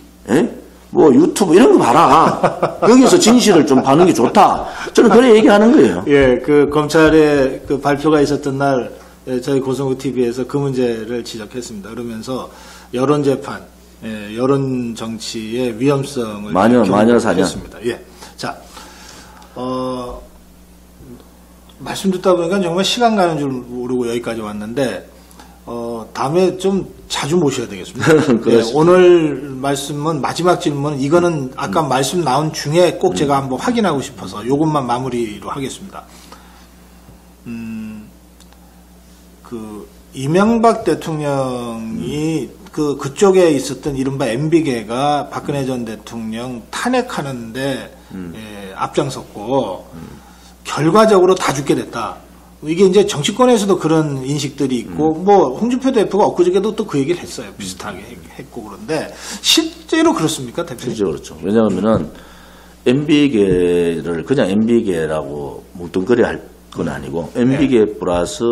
뭐 유튜브 이런 거 봐라. 여기서 진실을 좀 봐는 게 좋다. 저는 그래 얘기하는 거예요. 예, 그 검찰의 그 발표가 있었던 날 저희 고성국 TV에서 그 문제를 지적했습니다. 그러면서 여론 재판, 여론 정치의 위험성을 마녀 사냥. 했습니다. 예. 자, 말씀 듣다 보니까 정말 시간 가는 줄 모르고 여기까지 왔는데, 다음에 좀 자주 모셔야 되겠습니다. 네, 오늘 말씀은 마지막 질문, 이거는 아까 말씀 나온 중에 꼭 제가 한번 확인하고 싶어서 이것만 마무리로 하겠습니다. 그 이명박 대통령이 그쪽에 있었던 이른바 MB계가 박근혜 전 대통령 탄핵하는데 앞장섰고 결과적으로 다 죽게 됐다. 이게 이제 정치권에서도 그런 인식들이 있고 뭐 홍준표 대표가 엊그저께도 또 그 얘기를 했어요. 비슷하게 했고. 그런데 실제로 그렇습니까, 대표님? 실제로 그렇죠. 왜냐하면은 MB계를 그냥 MB계라고 뭉뚱그려 할 건 아니고 MB계 플러스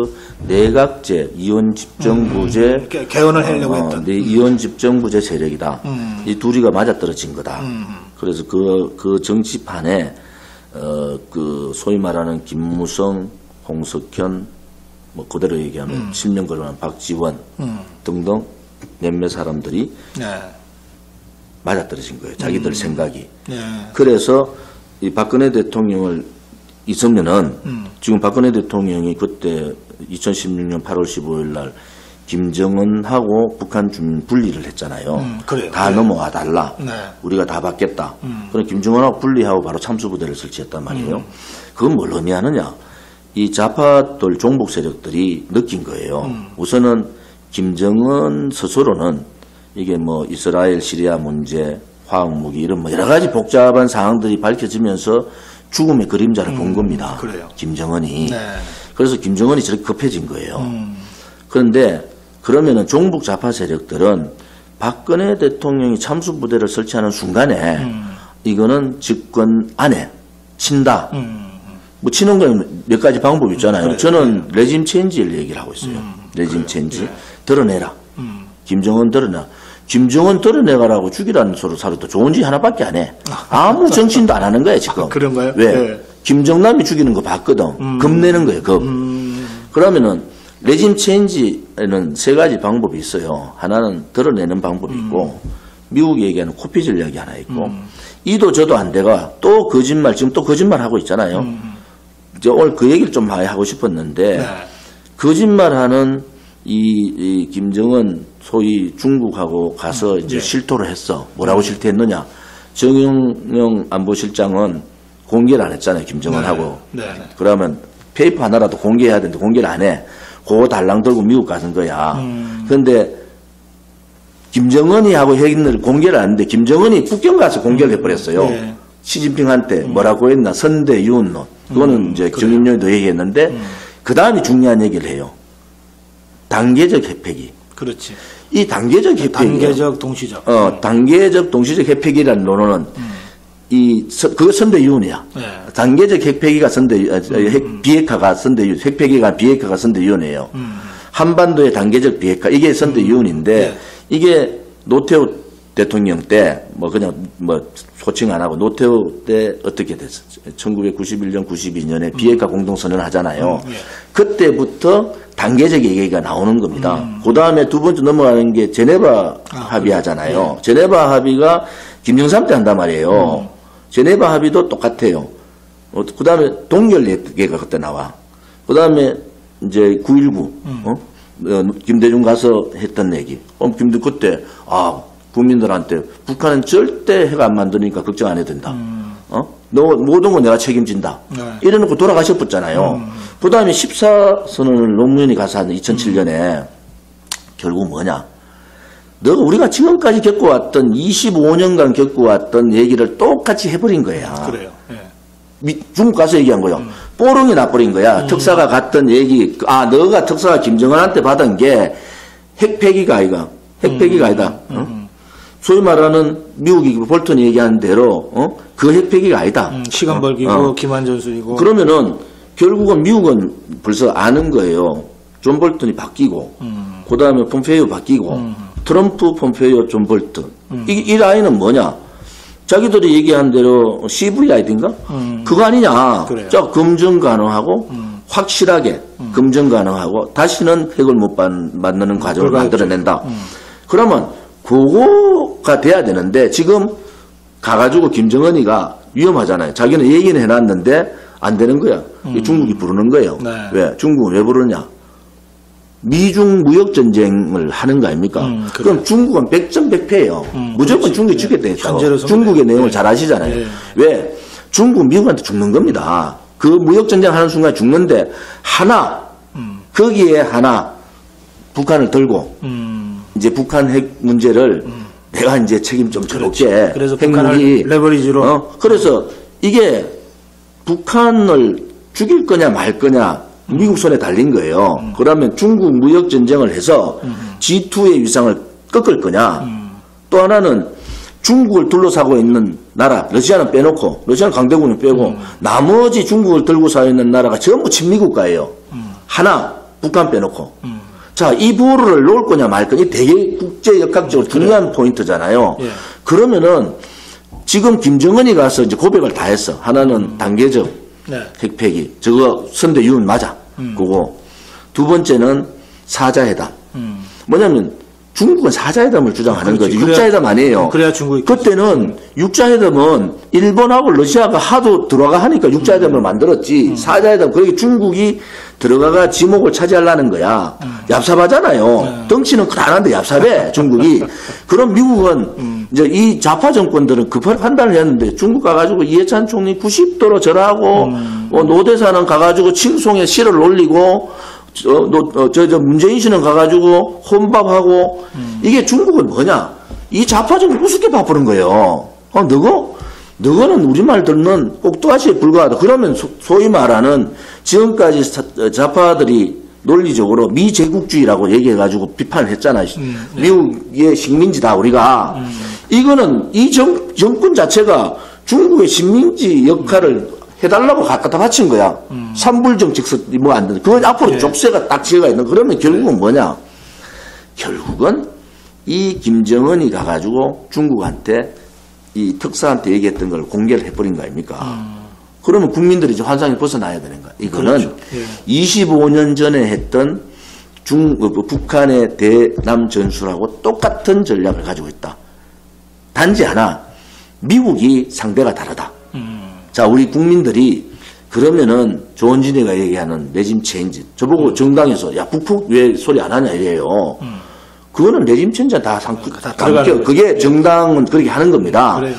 내각제 이원 집정부제 개헌을 하려고 했던 이원 집정부제 세력이다. 이 둘이가 맞아떨어진 거다. 그래서 그 정치판에 그 소위 말하는 김무성, 홍석현, 뭐 그대로 얘기하면 실명 거론한 박지원 등등 몇몇 사람들이 맞아떨어진 거예요. 자기들 생각이. 그래서 이 박근혜 대통령을 있으면은 지금 박근혜 대통령이 그때 2016년 8월 15일 날 김정은하고 북한 주민 분리를 했잖아요. 그래요. 다 넘어와 달라. 네. 우리가 다 받겠다. 그럼 김정은하고 분리하고 바로 참수부대를 설치했단 말이에요. 그건 뭘 의미하느냐. 이 좌파들 종북 세력들이 느낀 거예요. 우선은 김정은 스스로는 이게 뭐 이스라엘 시리아 문제, 화학무기 이런 뭐 여러 가지 복잡한 상황들이 밝혀지면서 죽음의 그림자를 본 겁니다. 그래요. 김정은이. 네. 그래서 김정은이 저렇게 급해진 거예요. 그런데 그러면은 종북 좌파 세력들은 박근혜 대통령이 참수부대를 설치하는 순간에 이거는 집권 안에 친다. 뭐 치는 건 몇 가지 방법이 있잖아요. 그래, 저는 레짐 체인지를 얘기를 하고 있어요. 레짐 체인지. 드러내라. 김정은 드러내라. 김정은 드러내가라고 죽이라는 소리 사료도 좋은 짓 하나밖에 안 해. 아무 정신도 안 하는 거야, 지금. 그런가요? 왜? 네. 김정남이 죽이는 거 봤거든. 겁내는 거예요, 겁. 그러면은, 레짐 체인지에는 세 가지 방법이 있어요. 하나는 드러내는 방법이 있고, 미국이 얘기하는 코피 전략이 하나 있고, 이도 저도 안 돼가 또 거짓말, 지금 또 거짓말 하고 있잖아요. 이제 오늘 그 얘기를 좀 하고 싶었는데, 네. 거짓말하는 이 김정은 소위 중국하고 가서 이제 네. 실토를 했어. 뭐라고 실토했느냐? 정영영 안보실장은 공개를 안 했잖아요. 김정은하고. 네. 네. 그러면 페이퍼 하나라도 공개해야 되는데 공개를 안 해. 그거 달랑 들고 미국 가는 거야. 그런데 김정은이 하고 핵인을 공개를 안 했는데 김정은이 북경 가서 공개를 해버렸어요. 네. 시진핑한테 뭐라고 했나? 선대유운론. 그거는 이제 정인용이도 얘기했는데 그 다음에 중요한 얘기를 해요. 단계적 핵폐기. 그렇지. 이 단계적 핵폐기. 단계적, 동시적. 단계적 동시적 핵폐기라는 논어는 그거 선대유운이야. 네. 단계적 핵폐기가 비핵화가 선대유운, 핵폐기가 비핵화가 선대유운이에요. 한반도의 단계적 비핵화, 이게 선대유운인데, 네. 이게 노태우 대통령 때, 소칭 안 하고, 노태우 때 어떻게 됐었죠? 1991년, 92년에 비핵화 공동선언을 하잖아요. 네. 그때부터 단계적 얘기가 나오는 겁니다. 그 다음에 두 번째 넘어가는 게 제네바 합의하잖아요. 네. 제네바 합의가 김정삼 때 한단 말이에요. 제네바 합의도 똑같아요. 그 다음에 동결 얘기가 그때 나와. 그 다음에 이제 9.19, 김대중 가서 했던 얘기. 김대중 그때, 국민들한테 북한은 절대 핵 안 만드니까 걱정 안 해도 된다. 너 모든 거 내가 책임진다. 네. 이래놓고 돌아가셨잖아요. 그 다음에 14선언을 노무현이 가서 한 2007년에 결국 뭐냐. 너가 우리가 지금까지 겪어왔던 25년간 겪어왔던 얘기를 똑같이 해버린 거야. 그래요. 네. 중국 가서 얘기한 거요. 뽀롱이 나버린 거야. 특사가 갔던 얘기. 너가 특사가 김정은한테 받은 게 핵폐기가 아이가. 핵폐기가 아니다. 소위 말하는 미국이 볼턴이 얘기한 대로 그 핵폐기가 아니다. 시간 벌기고 기만전술이고. 그러면은 결국은 미국은 벌써 아는 거예요. 존 볼턴이 바뀌고 그 다음에 폼페이오 바뀌고 트럼프, 폼페이오, 존 볼턴. 이 라인은 뭐냐? 자기들이 얘기한 대로 CVID인가? 그거 아니냐? 그래요. 자, 검증 가능하고 확실하게 검증 가능하고 다시는 핵을 못 만드는 과정을 만들어낸다. 그러면 그거가 돼야 되는데 지금 가가지고 김정은이가 위험하잖아요. 자기는 얘기는 해놨는데 안 되는 거야. 중국이 부르는 거예요. 네. 왜? 중국은 왜 부르냐? 미중 무역전쟁을 하는 거 아닙니까? 그럼 중국은 100점 100패예요. 무조건 중국이 죽겠다 했다고. 중국의 내용을 잘 아시잖아요. 네. 왜? 중국 미국한테 죽는 겁니다. 그 무역전쟁 하는 순간 죽는데 거기에 북한을 들고 이제 북한 핵 문제를 내가 이제 책임 좀 져볼게. 그래서 북한을 레버리지로. 그래서 이게 북한을 죽일 거냐 말 거냐 미국 손에 달린 거예요. 그러면 중국 무역 전쟁을 해서 G2의 위상을 꺾을 거냐. 또 하나는 중국을 둘러싸고 있는 나라, 러시아는 빼놓고, 러시아는 강대국을 빼고, 나머지 중국을 들고 서 있는 나라가 전부 친미국가예요. 북한 빼놓고. 자, 이 보루를 놓을 거냐 말 거냐, 되게 국제역학적으로 중요한 포인트잖아요. 예. 그러면은 지금 김정은이 가서 이제 고백을 다 했어. 하나는 단계적 네. 핵폐기. 저거 선대유운 맞아. 그거. 두 번째는 사자회담. 뭐냐면 중국은 사자회담을 주장하는 거지. 육자회담 아니에요. 그래야 중국이. 그때는 육자회담은 일본하고 러시아가 하도 들어가 하니까 육자회담을 만들었지. 사자회담. 그러게 중국이 들어가가 지목을 차지하려는 거야. 얍삽하잖아요. 덩치는 크다는데 얍삽해. 중국이. 그럼 미국은 이제 이 좌파 정권들은 급한 판단을 했는데 중국 가가지고 이해찬 총리 90도로 절하고 노대사는 가가지고 칭송에 실을 올리고 문재인 씨는 가가지고 혼밥하고 이게 중국은 뭐냐? 이 좌파 정권 우습게 바꾸는 거예요. 너거는 우리말 듣는 꼭두아시에 불과하다. 그러면 소위 말하는 지금까지 좌파들이 논리적으로 미제국주의라고 얘기해가지고 비판을 했잖아요. 미국의 식민지다 우리가. 이거는 이 정권 자체가 중국의 식민지 역할을 해달라고 갖다 바친 거야. 산불정책서 뭐 안 되는. 그건 앞으로 예. 족쇄가 딱 지어가 있는. 그러면 결국은 뭐냐? 결국은 이 김정은이 가가지고 중국한테 이 특사한테 얘기했던 걸 공개를 해버린 거 아닙니까? 그러면 국민들이 이제 환상이 벗어나야 되는 거야. 이거는 그렇죠. 예. 25년 전에 했던 북한의 대남 전술하고 똑같은 전략을 가지고 있다. 단지 하나, 미국이 상대가 다르다. 자, 우리 국민들이 그러면은 조원진이가 얘기하는 레짐 체인지. 저보고 정당에서 야, 북북 왜 소리 안 하냐 이래요. 그거는 레짐 체인지 다 그게 정당은 그렇게 하는 겁니다. 그래요. 예.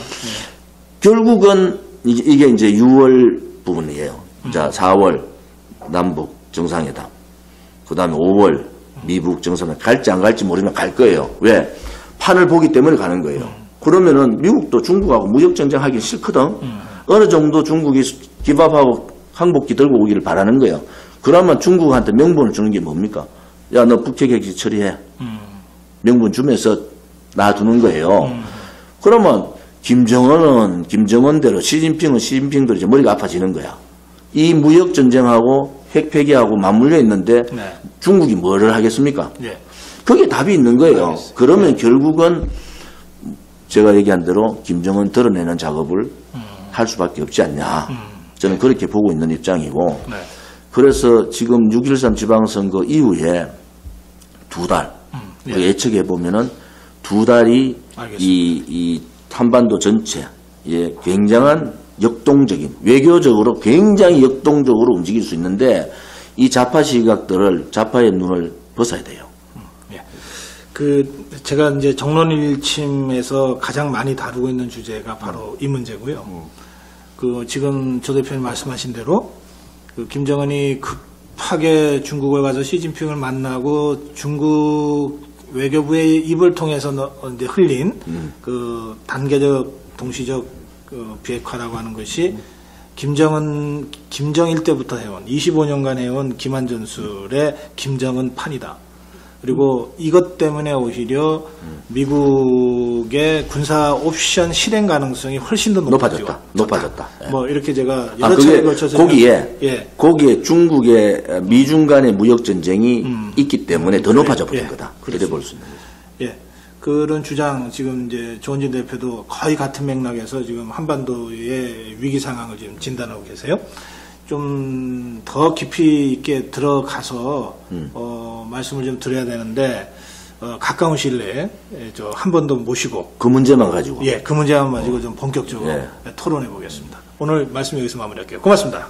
결국은 이게 이제 6월 부분이에요. 자, 4월 남북 정상회담. 그 다음에 5월 미북 정상회담. 갈지 안 갈지 모르면 갈 거예요. 왜? 판을 보기 때문에 가는 거예요. 그러면은 미국도 중국하고 무역전쟁 하기 싫거든. 어느 정도 중국이 기밥하고 항복기 들고 오기를 바라는 거예요. 그러면 중국한테 명분을 주는 게 뭡니까? 야, 너 북핵 핵시 처리해. 명분 주면서 놔두는 거예요. 그러면 김정은은 김정은대로, 시진핑은 시진핑대로 이제 머리가 아파지는 거야. 이 무역전쟁하고 핵 폐기하고 맞물려 있는데 네. 중국이 뭐를 하겠습니까? 예. 그게 답이 있는 거예요. 알겠습니다. 그러면 결국은 제가 얘기한 대로 김정은 드러내는 작업을 할 수밖에 없지 않냐. 저는 그렇게 보고 있는 입장이고 네. 그래서 지금 6.13 지방선거 이후에 2달 예. 그 예측해 보면은 2달이 알겠습니다. 이 한반도 전체에 굉장한 역동적인 외교적으로 굉장히 역동적으로 움직일 수 있는데 이 좌파 시각들을 좌파의 눈을 벗어야 돼요. 예. 제가 이제 정론일침에서 가장 많이 다루고 있는 주제가 바로 이 문제고요. 지금 조 대표님 말씀하신 대로 김정은이 급하게 중국을 가서 시진핑을 만나고 중국 외교부의 입을 통해서 이제 흘린 단계적 동시적 비핵화라고 하는 것이 김정일 때부터 해온 25년간 해온 김한전술의 김정은 판이다. 그리고 이것 때문에 오히려 미국의 군사 옵션 실행 가능성이 훨씬 더 높아졌다. 예. 뭐 이렇게 제가 여러 차례에 걸쳐서 거기에 중국의 미중 간의 무역 전쟁이 있기 때문에 더 높아져 버린 거다. 그렇게 볼 수 있는 거죠. 예. 그런 주장 지금 이제 조원진 대표도 거의 같은 맥락에서 지금 한반도의 위기 상황을 지금 진단하고 계세요. 좀 더 깊이 있게 들어가서 말씀을 좀 드려야 되는데 가까운 시일 내에 한 번 더 모시고 그 문제만 가지고 그 문제만 가지고 좀 본격적으로 토론해 보겠습니다. 오늘 말씀 여기서 마무리할게요. 고맙습니다.